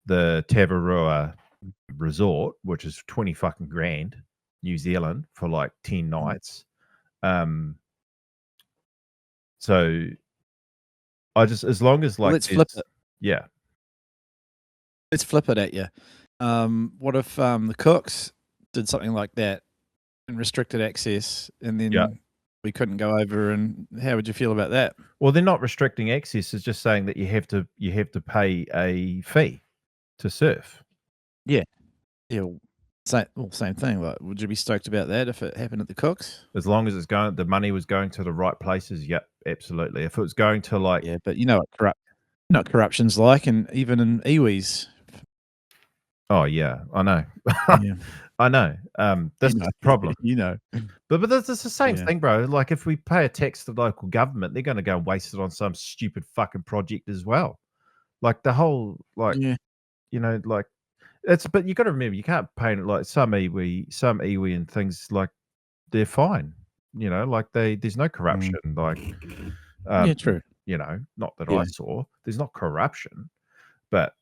the Tavarua resort, which is 20 fucking grand New Zealand for like 10 nights. So I just, as long as like
Let's flip it.
Yeah.
Let's flip it at you. What if the Cooks did something like that and restricted access, and then we couldn't go over? And how would you feel about that?
Well, they're not restricting access. It's just saying that you have to pay a fee to surf.
Yeah. Same thing. Like, would you be stoked about that if it happened at the Cooks?
As long as the money was going to the right places, yep, absolutely. If it was going to like,
Yeah, but you know what corruption's like, and even in iwis,
Oh yeah, I know.
Yeah.
I know. That's
You know.
the problem.
You know.
But that's the same
Yeah.
thing, bro. Like if we pay a tax to the local government, they're going to go and waste it on some stupid fucking project as well. Like the whole, like
Yeah.
like it's. But you got to remember, you can't paint it like some iwi and things like they're fine. Like there's no corruption. Like,
Yeah, true.
not that
Yeah.
I saw. There's not corruption, but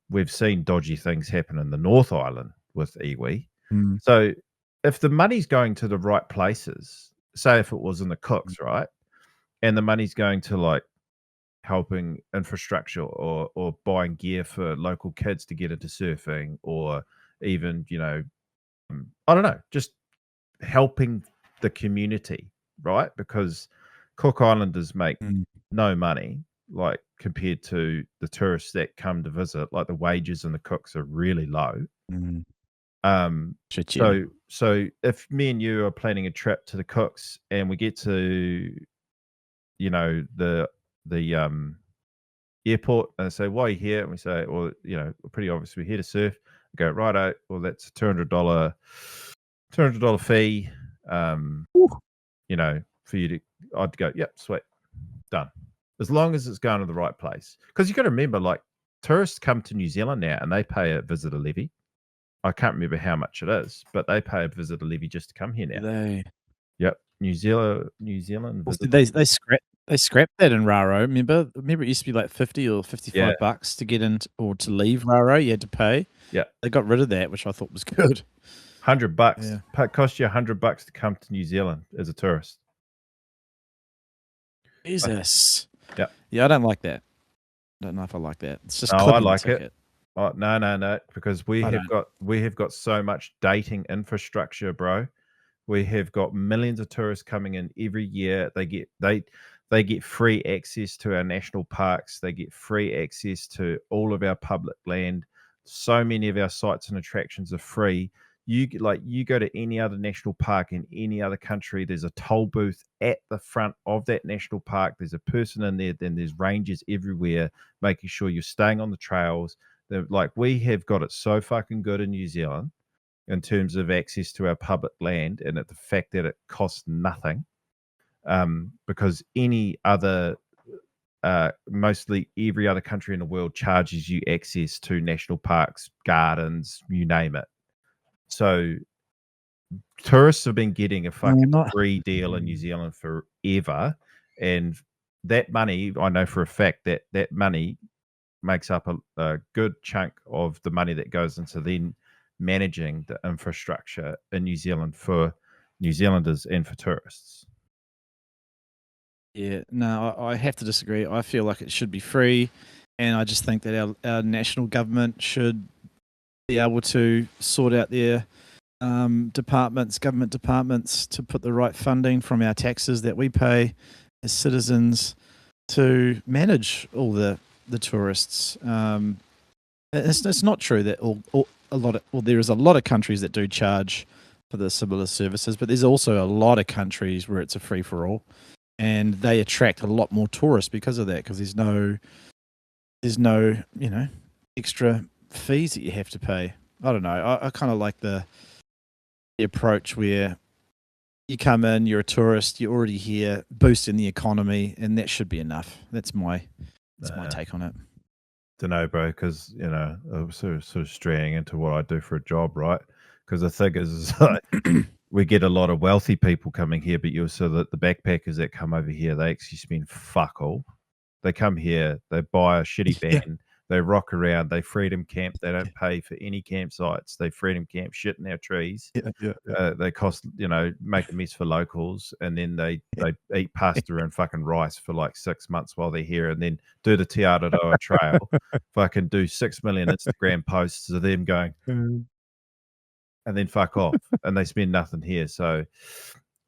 we've seen dodgy things happen in the North Island with iwi.
Mm.
So if the money's going to the right places, say if it was in the cooks, right, and the money's going to like helping infrastructure or buying gear for local kids to get into surfing, or even I don't know, just helping the community, right? Because Cook Islanders make no money, like compared to the tourists that come to visit. Like the wages in the cooks are really low.
Shit, yeah.
So if me and you are planning a trip to the cooks and we get to the airport and they say, why are you here? And we say, well, pretty obvious, we're here to surf. We go, righto, well, that's a $200 fee, for you to, I'd go, yep, sweet, done. As long as it's going to the right place. Because you got to remember, like, tourists come to New Zealand now and they pay a visitor levy. I can't remember how much it is, but they pay a visitor levy just to come here now. Yep, New Zealand.
They scrapped that in Raro. Remember, it used to be like 50 or 55 bucks to get in or to leave Raro. You had to pay.
Yeah,
they got rid of that, which I thought was good.
$100. Yeah. Cost you $100 to come to New Zealand as a tourist.
Jesus.
Yeah.
Yeah, I don't like that. I don't know if I like that. It's just
I like it. Oh, no, because we have got so much dating infrastructure, bro. We have got millions of tourists coming in every year. They get free access to our national parks. They get free access to all of our public land. So many of our sites and attractions are free. You go to any other national park in any other country, there's a toll booth at the front of that national park. There's a person in there. Then there's rangers everywhere making sure you're staying on the trails. Like, we have got it so fucking good in New Zealand in terms of access to our public land, and the fact that it costs nothing, because any other, mostly every other country in the world charges you access to national parks, gardens, you name it. So tourists have been getting a fucking free deal in New Zealand forever, and that money, I know for a fact that money makes up a good chunk of the money that goes into then managing the infrastructure in New Zealand for New Zealanders and for tourists.
Yeah, no, I have to disagree. I feel like it should be free, and I just think that our national government should be able to sort out their government departments to put the right funding from our taxes that we pay as citizens to manage all the tourists. It's not true that there is a lot of countries that do charge for the similar services, but there's also a lot of countries where it's a free for all, and they attract a lot more tourists because of that. Because there's no extra fees that you have to pay. I don't know. I kind of like the approach where you come in, you're a tourist, you're already here, boosting the economy, and that should be enough. That's my take on it.
Don't know, bro, because I'm sort of straying into what I do for a job, right? Because the thing is like, we get a lot of wealthy people coming here, but you also the backpackers that come over here, they actually spend fuck all. They come here, they buy a shitty van, they rock around, they freedom camp, they don't pay for any campsites, they freedom camp shit in our trees. They cost, make a mess for locals, and then they eat pasta and fucking rice for like 6 months while they're here, and then do the Te Araroa Trail, fucking do 6 million Instagram posts of them going, and then fuck off, and they spend nothing here. So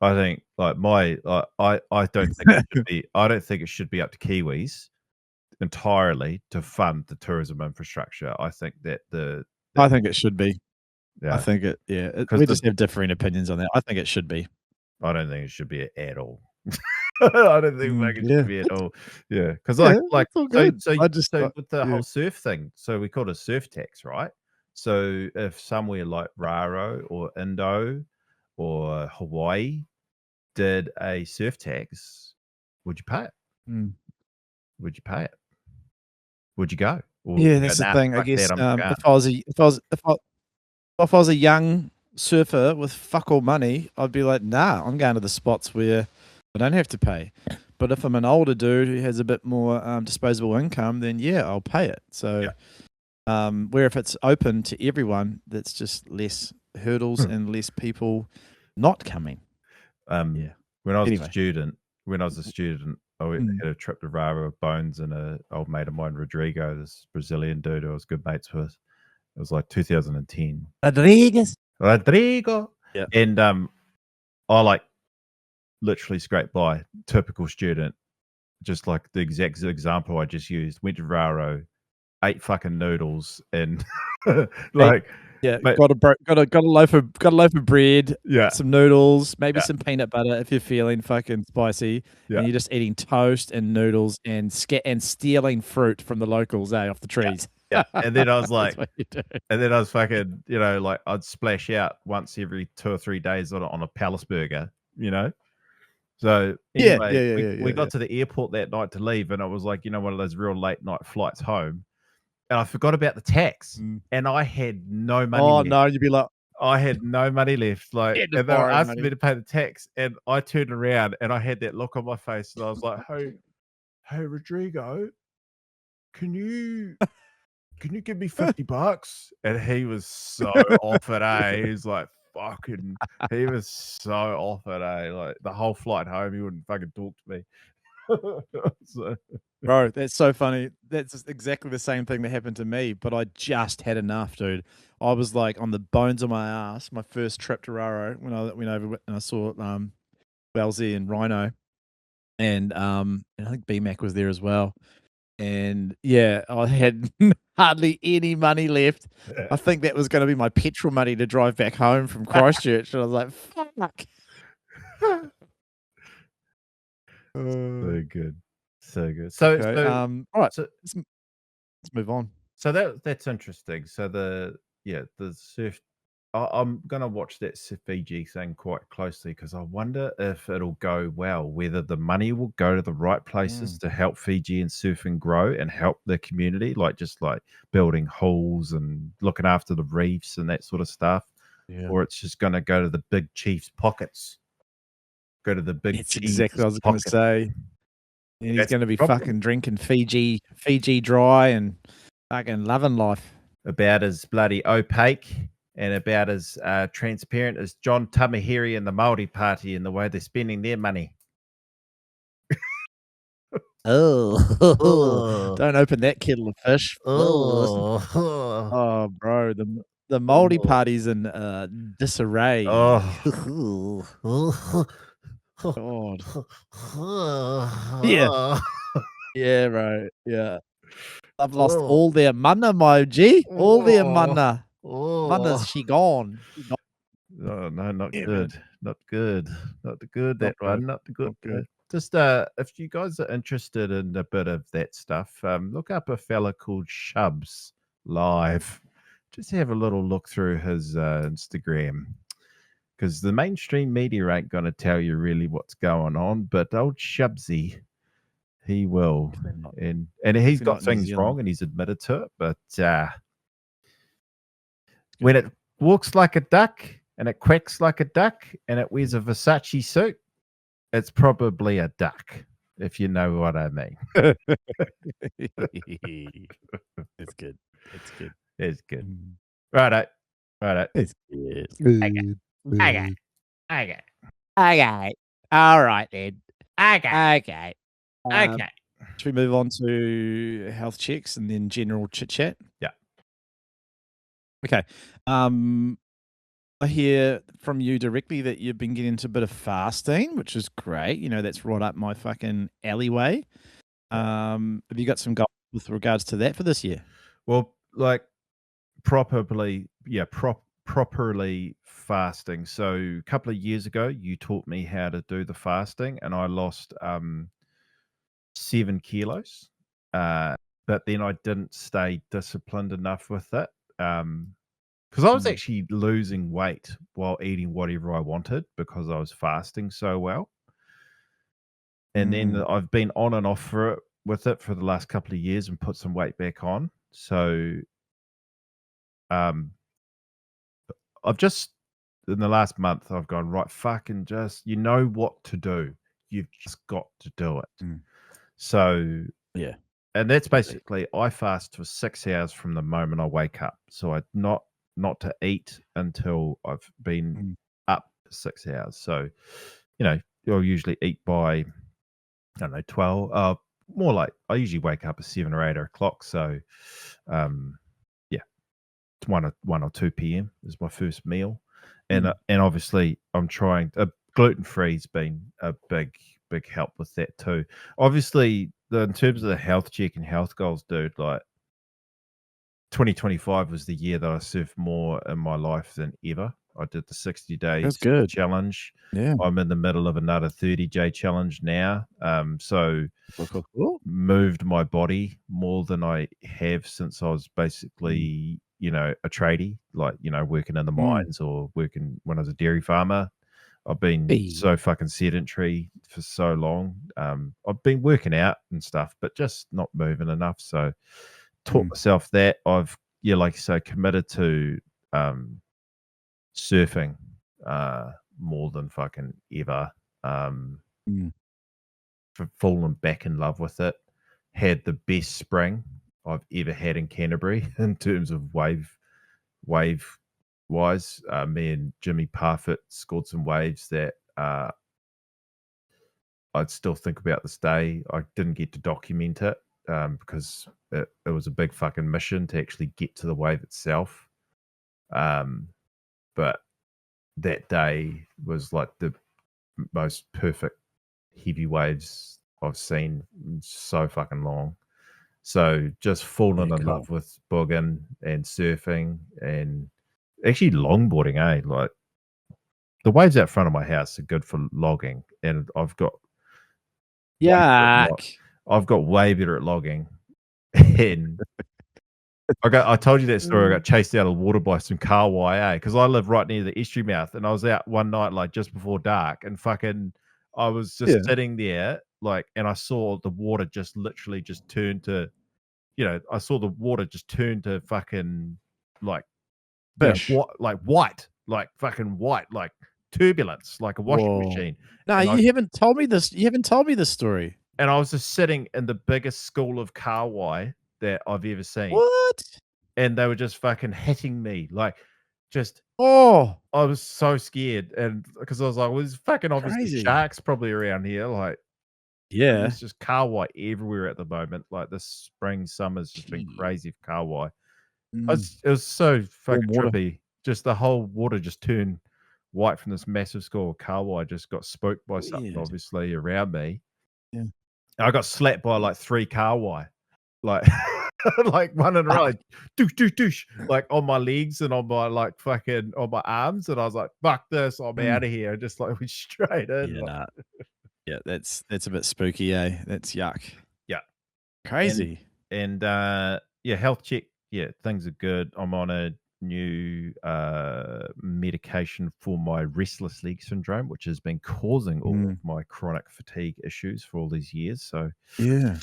I think I don't think it should be up to Kiwis entirely to fund the tourism infrastructure. I think that
I think it should be.
Yeah.
I think it. Yeah, we just have differing opinions on that. I think it should be.
I don't think it should be at all. I don't think it should be at all. Yeah, because so with the whole surf thing, so we call it a surf tax, right? So if somewhere like Raro or Indo or Hawaii did a surf tax, would you pay it?
Mm.
Would you pay it? Would you go? Or
Yeah,
would you
that's
go,
the
"Nah,
thing. I
fuck
guess
that, I'm going."
if I was a young surfer with fuck all money, I'd be like, nah, I'm going to the spots where I don't have to pay. But if I'm an older dude who has a bit more disposable income, then yeah, I'll pay it. So, where if it's open to everyone, that's just less hurdles and less people not coming.
When I was a student, I had a trip to Rara with Bones and an old mate of mine, Rodrigo, this Brazilian dude I was good mates with. It was like 2010. Rodrigo.
Yeah.
And I like literally scraped by, typical student, just like the exact example I just used. Went to Raro, ate fucking noodles, and like
got a loaf of bread,
Yeah.
some noodles, maybe some peanut butter if you're feeling fucking spicy,
Yeah.
and you're just eating toast and noodles and stealing fruit from the locals, off the trees.
Yeah. And then I was like,
That's what you do.
and then I was fucking, like I'd splash out once every 2 or 3 days on a palace burger, So anyway, we got to the airport that night to leave, and it was like, one of those real late night flights home. And I forgot about the tax, and I had no money left.
No, you'd be like,
I had no money left. Like,
Yeah,
and they were
borrowed
asking
money.
me to pay the tax, and I turned around and I had that look on my face, and I was like, hey, Rodrigo, can you give me $50? And he was so off it, He's like, he was so off it, Like the whole flight home, he wouldn't fucking talk to me. So,
bro, that's so funny. That's exactly the same thing that happened to me, but I just had enough, dude. I was like on the bones of my ass. My first trip to Raro, when I went over and I saw Wellesley and Rhino, and I think BMAC was there as well. And yeah, I had hardly any money left. I think that was going to be my petrol money to drive back home from Christchurch. And I was like, fuck.
So good. So good. So,
Okay, all right.
so
Let's move on.
So that's interesting. So the surf. I'm gonna watch that Fiji thing quite closely because I wonder if it'll go well. Whether the money will go to the right places to help Fiji and surfing grow and help the community, like building halls and looking after the reefs and that sort of stuff, or it's just gonna go to the big chief's pockets. Go to the big.
That's exactly what I was going to say. And he's going to be fucking drinking Fiji dry and fucking loving life.
About as bloody opaque and about as transparent as John Tamahiri and the Maori Party in the way they're spending their money.
Oh, don't open that kettle of fish. Oh, bro, the Maori Party's in disarray.
Oh.
God. Yeah, right. Yeah. I've lost all their mana, my G. All their mana. Mana's she gone.
Oh, no, not good. Not good. Not the good. That one. Not the good.
Good.
Just if you guys are interested in a bit of that stuff, look up a fella called Shubs Live. Just have a little look through his Instagram. Because the mainstream media ain't going to tell you really what's going on, but old Shubsy, he will. And he's got things wrong and he's admitted to it. But when it walks like a duck and it quacks like a duck and it wears a Versace suit, it's probably a duck, if you know what I mean.
It's good. It's good.
It's good. Righto.
It's good. Okay. All right, then. Okay. Should we move on to health checks and then general chit chat?
Yeah.
Okay. I hear from you directly that you've been getting into a bit of fasting, which is great. That's right up my fucking alleyway. Have you got some goals with regards to that for this year?
Well, like properly fasting. So a couple of years ago, you taught me how to do the fasting, and I lost 7 kilos. But then I didn't stay disciplined enough with it. because I was actually losing weight while eating whatever I wanted because I was fasting so well. And then I've been on and off with it for the last couple of years and put some weight back on. So I've just, in the last month, I've gone, right, fucking just, you know what to do. You've just got to do it. So,
Yeah.
and that's basically, I fast for 6 hours from the moment I wake up. So I not to eat until I've been up for 6 hours. So, you know, you'll usually eat by, I don't know, 12, more like, I usually wake up at 7 or 8 o'clock. So, yeah, it's 1 or 2 p.m. is my first meal. And obviously I'm trying, gluten-free's been a big help with that too. Obviously, in terms of the health check and health goals, dude, like 2025 was the year that I surfed more in my life than ever. I did the 60 days challenge.
Yeah.
I'm in the middle of another 30-day challenge now. So moved my body more than I have since I was basically, you know, a tradie, like, you know, working in the mines or working when I was a dairy farmer. I've been so fucking sedentary for so long. I've been working out and stuff, but just not moving enough. So taught myself that. I've, yeah, like you say, committed to surfing more than fucking ever. Fallen back in love with it. Had the best spring I've ever had in Canterbury in terms of wave wise. Me and Jimmy Parfitt scored some waves that I'd still think about this day. I didn't get to document it because it was a big fucking mission to actually get to the wave itself. But that day was like the most perfect heavy waves I've seen in so fucking long. So just falling in love with bogging and surfing and actually longboarding, like the waves out front of my house are good for logging, and I've got I've got way better at logging. And I told you that story. I got chased out of the water by some kahawai, because I live right near the estuary mouth, and I was out one night like just before dark, and fucking I was just sitting there like, and I saw the water just literally just turn to, you know, I saw the water just turn to fucking like fish, like white, like fucking white, like turbulence, like a washing machine.
No, you haven't told me this. You haven't told me this story.
And I was just sitting in the biggest school of kahawai that I've ever seen.
What?
And they were just fucking hitting me, like, just.
I
was so scared, and because I was like, well, there's fucking obviously sharks probably around here, like.
Yeah,
there's just kahawai everywhere at the moment. Like this spring, summer's just been crazy for kahawai. It was so fucking trippy. Just the whole water just turned white from this massive school of kahawai. Just got spooked by something obviously around me. Yeah, and I got slapped by like 3 kahawai, like like one in a row, like douche, douche, douche, like on my legs and on my like fucking on my arms, and I was like, fuck this, I'm out of here. And just like went straight in.
Yeah,
like,
yeah, that's a bit spooky, eh? That's yuck.
Yeah,
crazy.
And yeah, health check. Yeah, things are good. I'm on a new medication for my restless leg syndrome, which has been causing all of my chronic fatigue issues for all these years. So
yeah,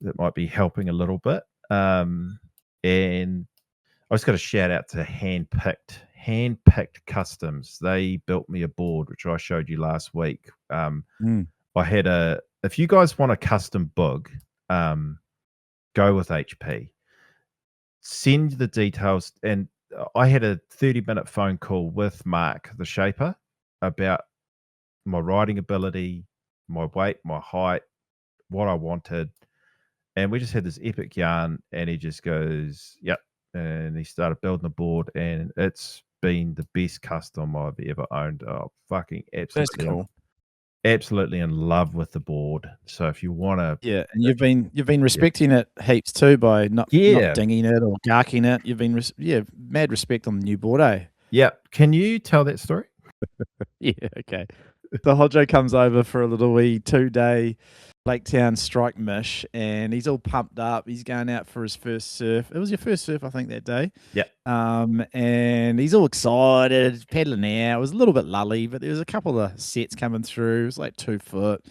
that might be helping a little bit. And I just got a shout out to Handpicked Customs. They built me a board, which I showed you last week. I had if you guys want a custom bug, go with HP. Send the details. And I had a 30-minute phone call with Mark, the shaper, about my riding ability, my weight, my height, what I wanted. And we just had this epic yarn, and he just goes, yep. And he started building the board, and it's been the best custom I've ever owned. Oh, fucking absolutely.
That's cool.
Absolutely in love with the board. So if you want to,
yeah, and you've been respecting it heaps too by not dinging it or garking it. You've been mad respect on the new board, eh?
Yeah. Can you tell that story?
Yeah. Okay. The Hodjo comes over for a little wee 2-day Lake Town Strike Mish, and he's all pumped up. He's going out for his first surf. It was your first surf, I think, that day.
Yeah.
And he's all excited, paddling out. It was a little bit lully, but there was a couple of sets coming through. It was like 2 foot,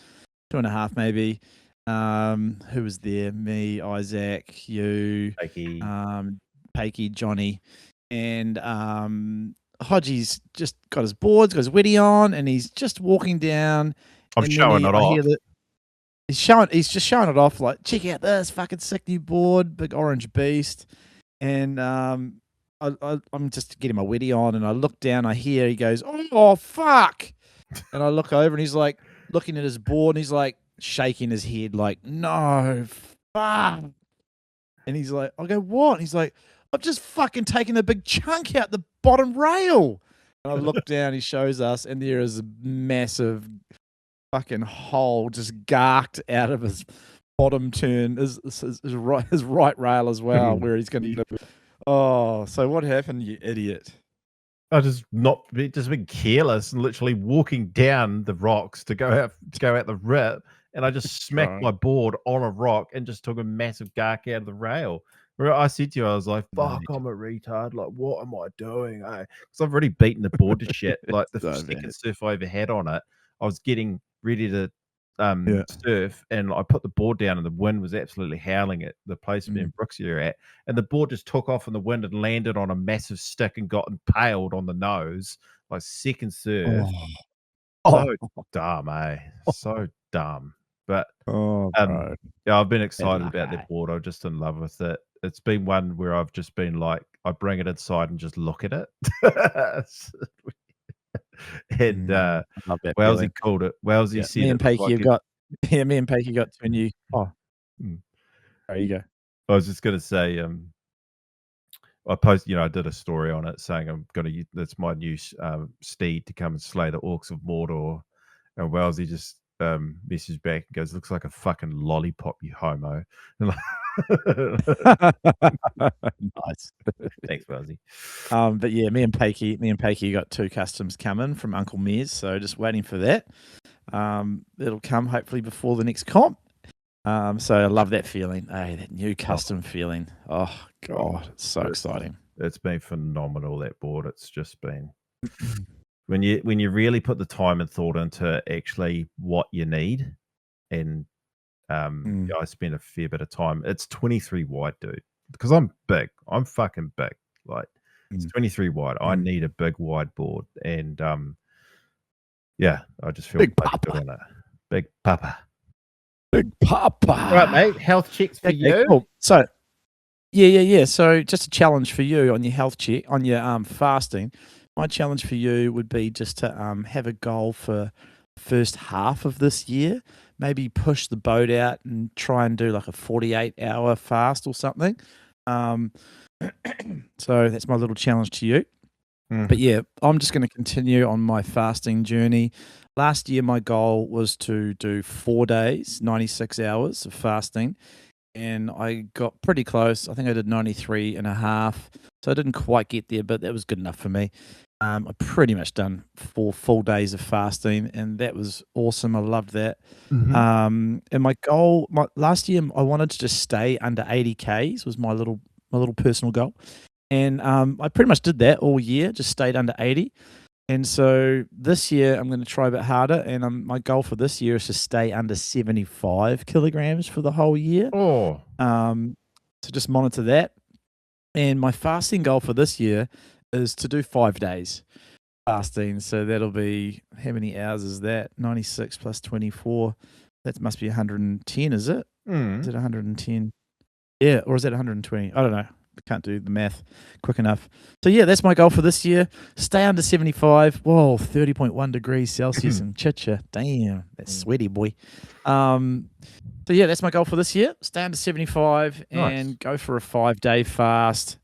2.5 maybe. Who was there? Me, Isaac, you, Pakey, Johnny, and Hodgie's just got his boards, got his wetty on, and he's just walking down.
I'm showing it off.
He's just showing it off, like, check out this fucking sick new board, big orange beast. And I'm just getting my wetty on, and I look down, I hear he goes, oh fuck. And I look over, and he's like looking at his board, and he's like shaking his head like, no, fuck. And he's like, I go, what? And he's like, I've just fucking taken a big chunk out the bottom rail. And I look down, he shows us, and there is a massive fucking hole just garked out of his bottom turn, his right rail as well, where he's going to. Oh, so what happened, you idiot?
I just been careless and literally walking down the rocks to go out the rip, and I just smacked my board on a rock and just took a massive gark out of the rail. Where I said to you, I was like, "Fuck, I'm a retard. Like, what am I doing?" Because I've already beaten the board to shit. Like the second surf I ever had on it, I was getting ready to surf, and I put the board down, and the wind was absolutely howling at the place me and Brooksy are at, and the board just took off in the wind and landed on a massive stick and got impaled on the nose. Like second surf. So dumb, eh? So dumb. But yeah, I've been excited about that board. I'm just in love with it. It's been one where I've just been like, I bring it inside and just look at it. And Wellsy called it. Wellsy said
me and Pakey got to a new. There you go.
I was just going to say, I posted, I did a story on it saying I'm going to use that's my new steed to come and slay the orcs of Mordor, and Wellsy just messaged back and goes, "Looks like a fucking lollipop, you homo."
Nice.
Thanks, Wellsy.
But yeah, me and Pakey got 2 customs coming from Uncle Mez, so just waiting for that. It'll come hopefully before the next comp. So I love that feeling. Hey, that new custom feeling. Oh god, it's so exciting.
It's been phenomenal, that board. It's just been when you really put the time and thought into actually what you need, and I spent a fair bit of time. It's 23 wide, dude, because I'm big. I'm fucking big. Like it's 23 wide. I need a big wide board, and yeah, I just feel
big
like doing it. Big papa.
Big papa.
Right, mate. Health checks for you.
Cool. So yeah. So just a challenge for you on your health check, on your fasting. My challenge for you would be just to have a goal for first half of this year. Maybe push the boat out and try and do like a 48-hour fast or something. So that's my little challenge to you. But yeah, I'm just going to continue on my fasting journey. Last year, my goal was to do 4 days, 96 hours of fasting. And I got pretty close. I think I did 93 and a half. So I didn't quite get there, but that was good enough for me. I pretty much done 4 full days of fasting, and that was awesome. I loved that. And my goal, last year, I wanted to just stay under 80 Ks was my little personal goal. And I pretty much did that all year, just stayed under 80. And so this year, I'm going to try a bit harder. And my goal for this year is to stay under 75 kilograms for the whole year. So just monitor that. And my fasting goal for this year is to do 5 days fasting. So that'll be, how many hours is that? 96 plus 24. That must be 110, is it? Is it 110? Yeah, or is that 120? I don't know. I can't do the math quick enough. So yeah, that's my goal for this year. Stay under 75. Whoa, 30.1 degrees Celsius in Chicha. Damn, that's sweaty, boy. So yeah, that's my goal for this year. Stay under 75 and go for a 5-day fast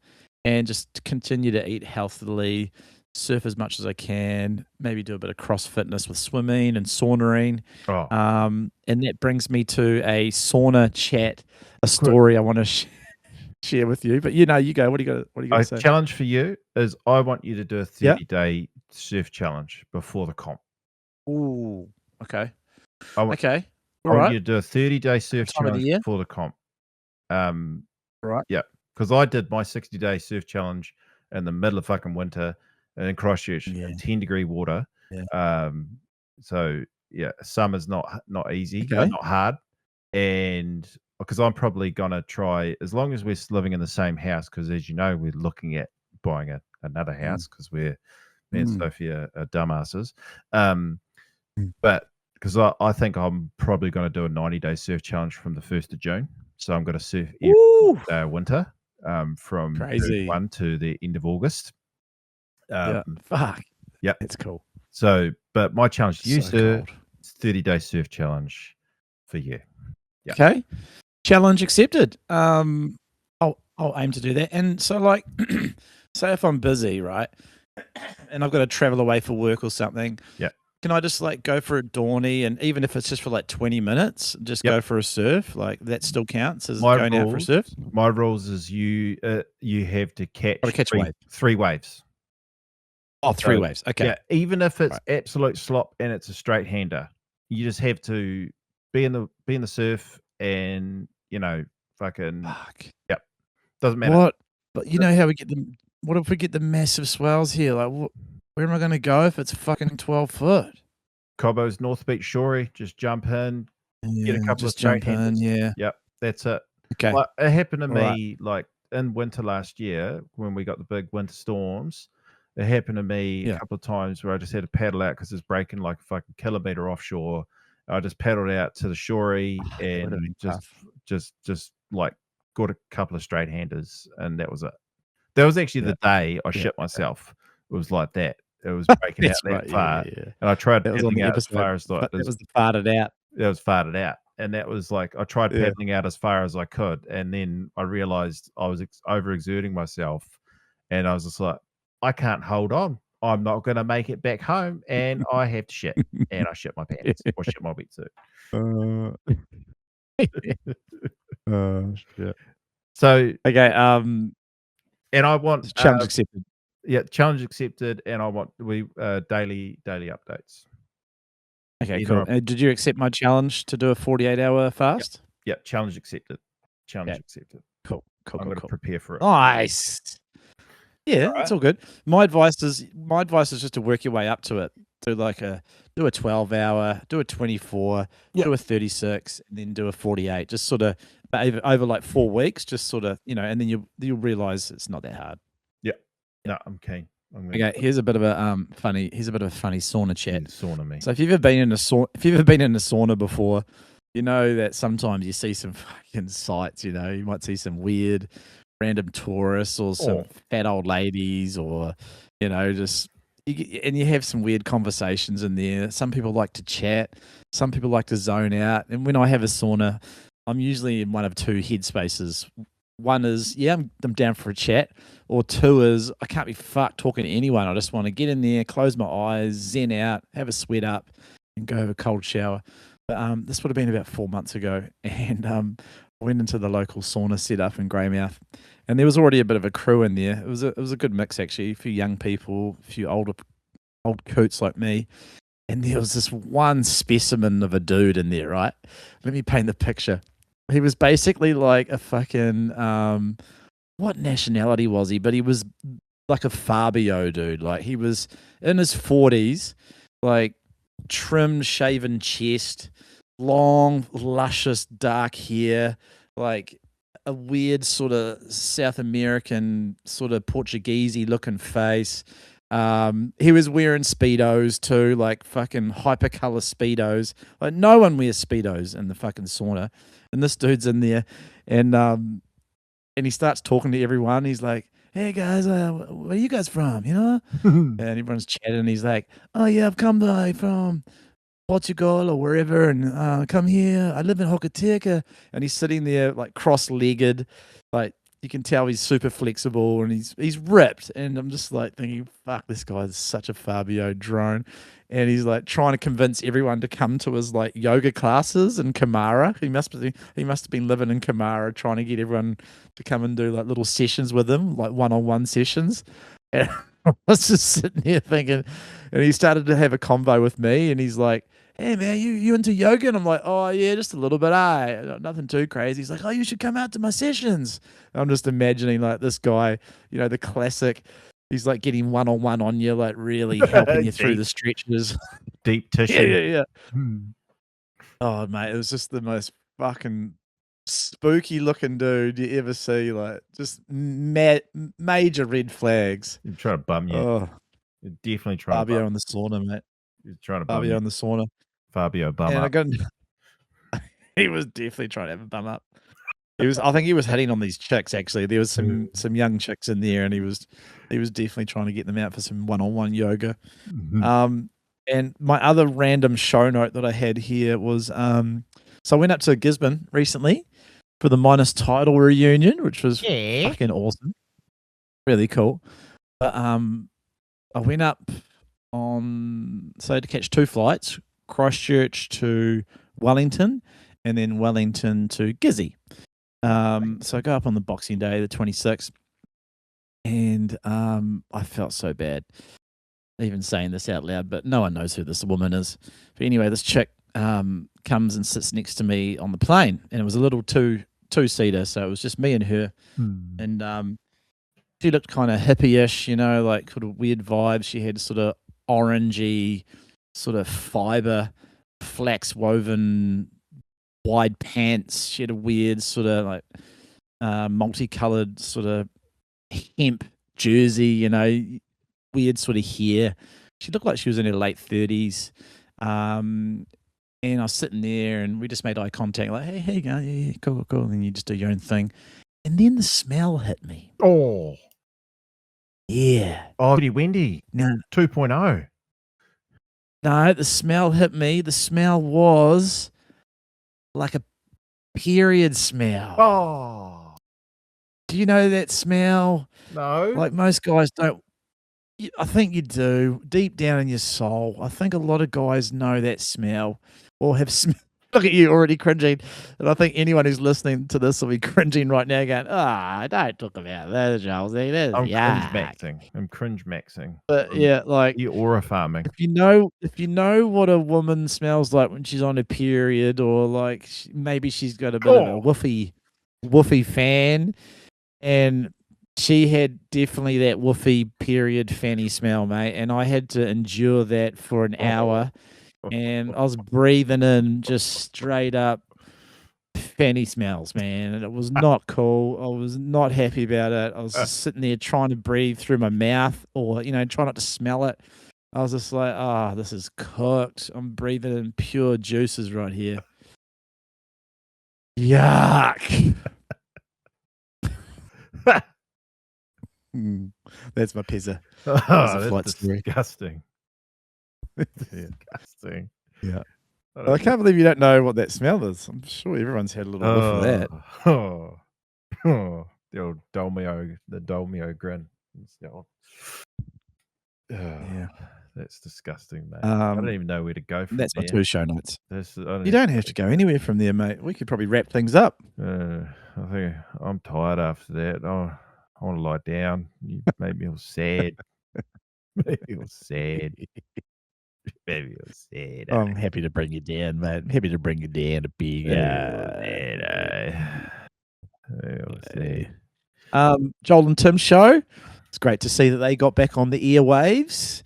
and just continue to eat healthily, surf as much as I can, maybe do a bit of cross fitness with swimming and saunaing. And that brings me to a sauna chat, a story I want to share with you. But you go. What do you got to say?
A challenge for you is I want you to do a 30-day surf challenge before the comp.
Ooh, okay.
Okay. I want you to do a 30-day surf
Time of the
challenge
year?
before the comp.
Right.
Yeah, because I did my 60-day surf challenge in the middle of fucking winter in Christchurch
Yeah.
in 10-degree water.
Yeah.
So yeah, summer's not easy,
Okay.
not hard, and because I'm probably gonna try, as long as we're living in the same house, because as you know, we're looking at buying another house because me and Sophie are dumbasses. But because I think I'm probably going to do a 90-day surf challenge from the 1st of June. So I'm going to surf every winter from
Crazy.
1 to the end of August.
Yeah. Fuck.
Yeah.
It's cool.
So, but my challenge to you,
So
sir,
cold.
is 30-day surf challenge for you. Yeah.
Okay. Challenge accepted. I'll aim to do that. And so, like, say if I'm busy, right, and I've got to travel away for work or something.
Yeah.
Can I just like go for a Dawny, and even if it's just for like 20 minutes, just go for a surf? Like that still counts as going out for a surf?
My rules is you have to catch, three waves.
Oh, three waves. Okay.
Yeah, even if it's absolute slop and it's a straight hander, you just have to be in the surf and fucking.
Fuck.
Yep. Doesn't matter.
What? But you know how we get them? What if we get the massive swells here? Like, where am I going to go if it's fucking 12 foot?
Cobbo's North Beach Shorey. Just jump in, get a couple of straight handers.
Yeah.
Yep, that's it.
Okay.
Like, it happened to me like in winter last year when we got the big winter storms. It happened to me a couple of times where I just had to paddle out because it's breaking like a fucking kilometer offshore. I just paddled out to the shorey and just like got a couple of straight handers, and that was it. That was actually the day I shit myself. It was like that. It was breaking out that far, and I tried paddling out as far as that
was farted out.
It was farted out, and that was like I tried paddling out as far as I could, and then I realized I was overexerting myself, and I was just like, I can't hold on. I'm not going to make it back home, and I have to shit, and I shit my pants or shit my wetsuit.
Shit.
So
okay,
and I want
challenge accepted.
Yeah, challenge accepted, and I want daily updates.
Okay, cool. Did you accept my challenge to do a 48-hour fast?
Yep, challenge accepted. Challenge accepted.
Cool.
I'm going to prepare for it.
Nice. Yeah, that's all good. My advice is just to work your way up to it. Do a 12-hour, do a 24, do a 36, and then do a 48. Just sort of over like 4 weeks. Just sort of and then you'll realize it's not that hard.
Yeah. No, I'm keen.
Okay, here's a bit of a funny sauna chat.
Sauna me.
So if you've ever been in a sauna before, you know that sometimes you see some fucking sights. You might see some weird random tourists or some fat old ladies, or just and you have some weird conversations in there. Some people like to chat, some people like to zone out. And when I have a sauna, I'm usually in one of two headspaces. One is, I'm down for a chat, or two is, I can't be fucked talking to anyone. I just want to get in there, close my eyes, zen out, have a sweat up, and go have a cold shower. But this would have been about 4 months ago, and I went into the local sauna set up in Greymouth, and there was already a bit of a crew in there. It was a good mix, actually. A few young people, a few old coots like me, and there was this one specimen of a dude in there, right? Let me paint the picture. He was basically like a fucking, what nationality was he? But he was like a Fabio dude. Like he was in his 40s, like trimmed, shaven chest, long, luscious, dark hair, like a weird sort of South American, sort of Portuguese-y looking face. He was wearing Speedos too, like fucking hypercolor Speedos. Like no one wears Speedos in the fucking sauna. And this dude's in there, and he starts talking to everyone. He's like, "Hey guys, where are you guys from? And everyone's chatting. He's like, "Oh yeah, I've come from Portugal or wherever, and come here. I live in Hokitika." And he's sitting there like cross-legged, like you can tell he's super flexible, and he's ripped. And I'm just like thinking, "Fuck, this guy's such a Fabio drone." And he's like trying to convince everyone to come to his like yoga classes in Kamara. He must have been living in Kamara, trying to get everyone to come and do like little sessions with him, like one-on-one sessions. And I was just sitting here thinking, and he started to have a convo with me, and he's like, hey man, you into yoga? And I'm like, oh yeah, just a little bit. Nothing too crazy. He's like, oh, you should come out to my sessions. And I'm just imagining like this guy, the classic. He's like getting one-on-one on you, like really helping you through the stretches.
Deep tissue.
Yeah. Oh mate, it was just the most fucking spooky looking dude you ever see. Like just major red flags.
You're trying to bum you.
Oh,
You're definitely trying
Fabio
to
in the sauna, mate.
You're trying to bum
Fabio
you.
in the sauna.
Fabio bum
And
up.
I got he was definitely trying to have a bum up. I think he was hitting on these chicks actually. There was some young chicks in there and he was definitely trying to get them out for some one-on-one yoga. And my other random show note that I had here was so I went up to Gisborne recently for the Minus Title reunion, which was fucking awesome. Really cool. But I went up to catch 2 flights, Christchurch to Wellington and then Wellington to Gizzy. So I go up on the Boxing Day, the 26th, and I felt so bad even saying this out loud, but no one knows who this woman is. But anyway, this chick comes and sits next to me on the plane, and it was a little two-seater, so it was just me and her. And she looked kind of hippie-ish, like sort of weird vibes. She had sort of orangey, sort of fiber, flax woven wide pants. She had a weird sort of like multicolored sort of hemp jersey, weird sort of hair. She looked like she was in her late 30s. And I was sitting there and we just made eye contact, like, hey, you go, yeah, cool. And you just do your own thing. And then the smell hit me.
Oh.
Yeah.
Oh, pretty windy.
No.
2.0.
No, the smell hit me. The smell was like a period smell.
Oh.
Do you know that smell?
No.
Like most guys don't. I think you do. Deep down in your soul, I think a lot of guys know that smell or have Look at you already cringing. And I think anyone who's listening to this will be cringing right now going, don't talk about that, Jolz.
I'm cringe maxing.
But yeah, like
you aura farming.
If you know what a woman smells like when she's on a period, or like maybe she's got a bit of a woofy fan, and she had definitely that woofy period fanny smell, mate. And I had to endure that for an hour. And I was breathing in just straight up fanny smells, man. And it was not cool. I was not happy about it. I was just sitting there trying to breathe through my mouth or, try not to smell it. I was just like, this is cooked. I'm breathing in pure juices right here. Yuck. That's my pizza.
That's disgusting. Disgusting.
Yeah. I can't believe you don't know what that smell is. I'm sure everyone's had a little whiff of that.
The old Dolmio grin.
Yeah.
That's disgusting, mate. I don't even know where to go from
that's
there.
That's my 2 show notes.
You
don't have to go anywhere from there, mate. We could probably wrap things up.
I think I'm tired after that. I want to lie down. You made me all sad.
I'm happy to bring you down, mate. I'm happy to bring you down to big. Joel and Tim show. It's great to see that they got back on the airwaves.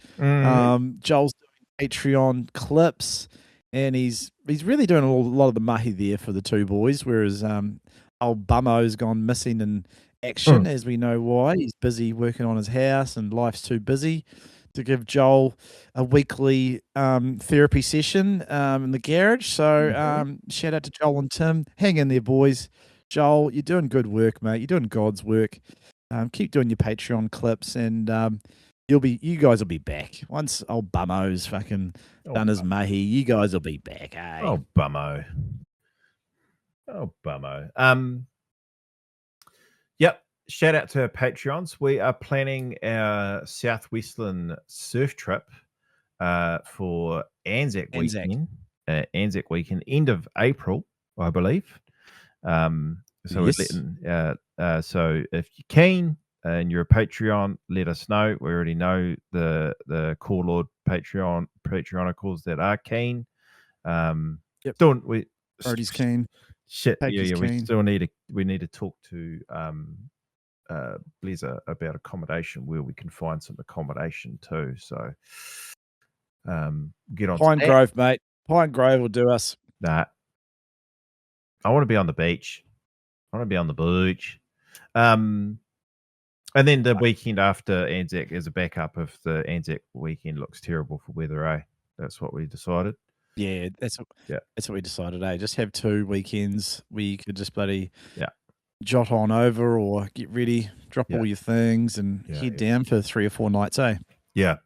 Joel's doing Patreon clips, and he's really doing a lot of the mahi there for the 2 boys, whereas old Bummo's gone missing in action, as we know why. He's busy working on his house, and life's too busy to give Joel a weekly therapy session in the garage. So shout out to Joel and Tim. Hang in there, boys. Joel, you're doing good work, mate. You're doing God's work. Keep doing your Patreon clips, and you guys will be back. Once old Bummo's fucking done his mahi, you guys will be back, eh?
Oh, Bummo. Yep. Shout out to our Patreons. We are planning our Southwestern surf trip for Anzac weekend. Anzac weekend, end of April, I believe. So we're letting. So if you're keen and you're a Patreon, let us know. We already know the core Lord Patreonicals that are keen.
Yep.
Still, we
Brody's keen.
shit.
Pakey's
Yeah. We
keen.
still need to talk to Blizzard about accommodation, where we can find some accommodation too. So get on
Pine
that.
Grove, mate. Pine Grove will do us.
Nah, I want to be on the beach. I want to be on the beach. And then the weekend after Anzac as a backup if the Anzac weekend looks terrible for weather, eh? That's what we decided.
Yeah, that's what we decided, eh? Just have 2 weekends where you could just bloody jot on over or get ready, drop all your things and head down for 3 or 4 nights, eh?
Yeah.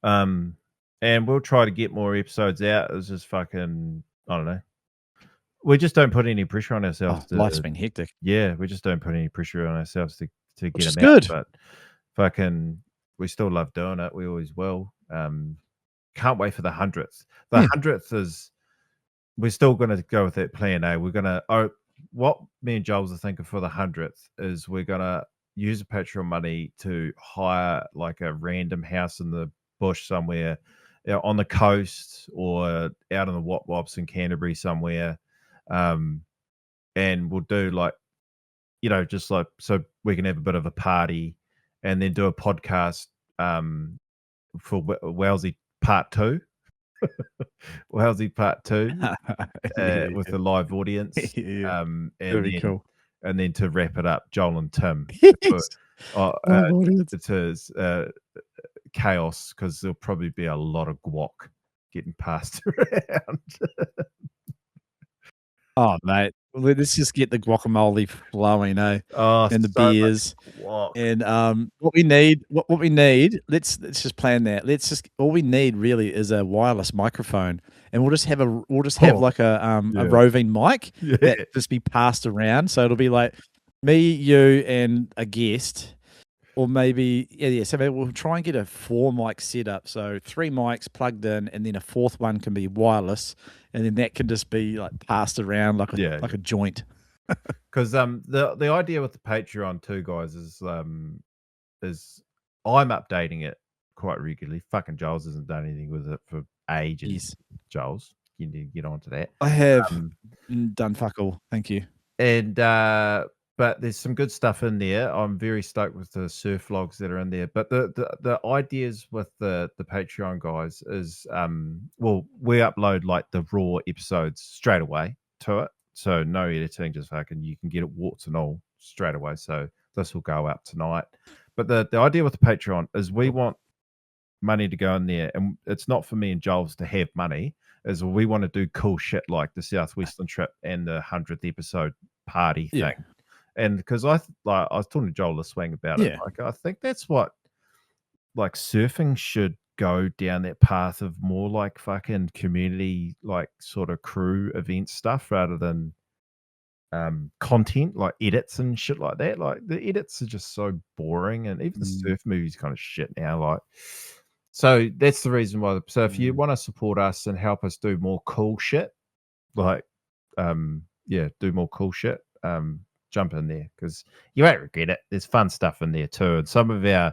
And we'll try to get more episodes out. It's just fucking, I don't know. We just don't put any pressure on ourselves.
Life's been hectic.
Yeah, we just don't put any pressure on ourselves to get
Which is
them out.
good.
But fucking, we still love doing it. We always will. Can't wait for the 100th. The 100th is, we're still going to go with that plan, eh? We're going to, what me and Jolz are thinking for the 100th is we're going to use the Patreon money to hire like a random house in the bush somewhere on the coast or out in the Wop-Wops in Canterbury somewhere. And we'll do like, just like, so we can have a bit of a party and then do a podcast for Wowsy Part 2. Wowsy Part 2 with the live audience. And
That'd be
then,
cool.
And then to wrap it up, Joel and Tim. It is chaos because there'll probably be a lot of guac getting passed around.
Oh, mate. Let's just get the guacamole flowing, eh? And the beers. And what we need, let's just plan that. All we need really is a wireless microphone. And we'll just have like a roving mic that just be passed around. So it'll be like me, you, and a guest. Or maybe, so maybe we'll try and get a 4 mic setup. So 3 mics plugged in, and then a 4th one can be wireless, and then that can just be like passed around like a joint.
Because the idea with the Patreon too, guys, is I'm updating it quite regularly. Fucking Jolz hasn't done anything with it for ages.
Yes.
Jolz, you need to get onto that.
I have done fuck all. Thank you.
And but there's some good stuff in there. I'm very stoked with the surf logs that are in there. But the ideas with the Patreon guys is we upload like the raw episodes straight away to it. So no editing, just fucking you can get it warts and all straight away. So this will go out tonight. But the idea with the Patreon is we want money to go in there, and it's not for me and Jolz to have money, is we want to do cool shit like the Southwestern trip and the 100th episode party thing. And because I was talking to Joel this swing about it, like I think that's what like surfing should go down that path of more like fucking community, like sort of crew event stuff rather than content like edits and shit like that. Like the edits are just so boring, and even the surf movies kind of shit now. Like, so that's the reason why. So if you want to support us and help us do more cool shit, like do more cool shit. Jump in there because you won't regret it. There's fun stuff in there too. And some of our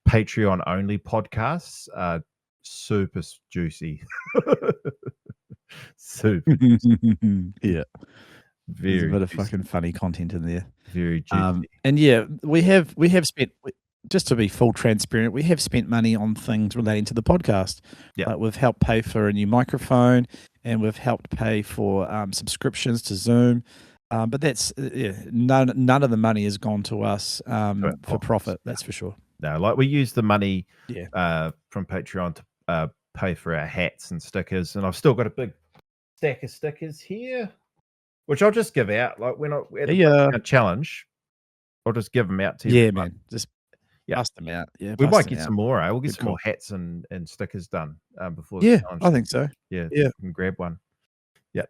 Patreon only podcasts are super juicy. Super juicy.
Yeah.
There's
a bit of fucking funny content in there.
Very juicy.
And we have spent, just to be full transparent, we have spent money on things relating to the podcast.
Yeah.
Like we've helped pay for a new microphone, and we've helped pay for subscriptions to Zoom. But that's none of the money has gone to us for profit. That's for sure.
No, like we use the money from Patreon to pay for our hats and stickers, and I've still got a big stack of stickers here, which I'll just give out. Like when I at the challenge, I'll just give them out to you.
Yeah, man, just bust them out. Yeah,
we might get some more. We'll get some more hats and stickers done before.
The challenge. I think so.
Yeah, you can grab one. Yeah,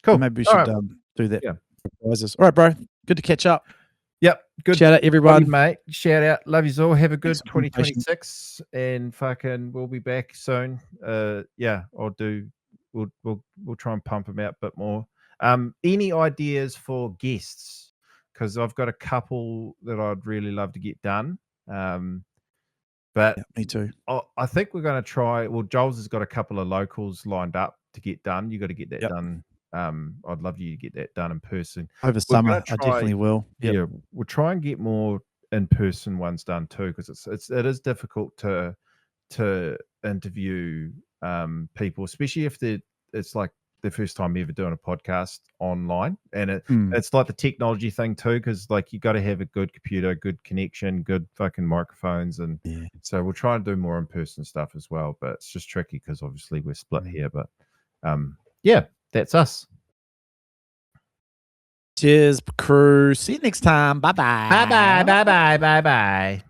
cool.
Maybe we should do that.
Yeah.
Prizes. All right, bro. Good to catch up.
Yep. Good.
Shout out everyone,
mate. Shout out. Love you all. Have a good 2026, and fucking we'll be back soon. We'll try and pump them out a bit more. Any ideas for guests? Because I've got a couple that I'd really love to get done. But
me too.
I think we're going to try. Well, Jolz has got a couple of locals lined up to get done. You got to get that
Yep.
done. I'd love you to get that done in person.
Over
We're
summer,
gonna
I
try-
definitely will. Yep.
Yeah, we'll try and get more in-person ones done too, because it is difficult to interview people, especially if it's like the first time ever doing a podcast online, and it's like the technology thing too, because like you got to have a good computer, good connection, good fucking microphones, and so we'll try and do more in-person stuff as well, but it's just tricky because obviously we're split here. But yeah, that's us.
Cheers, crew. See you next time. Bye bye.
Bye bye.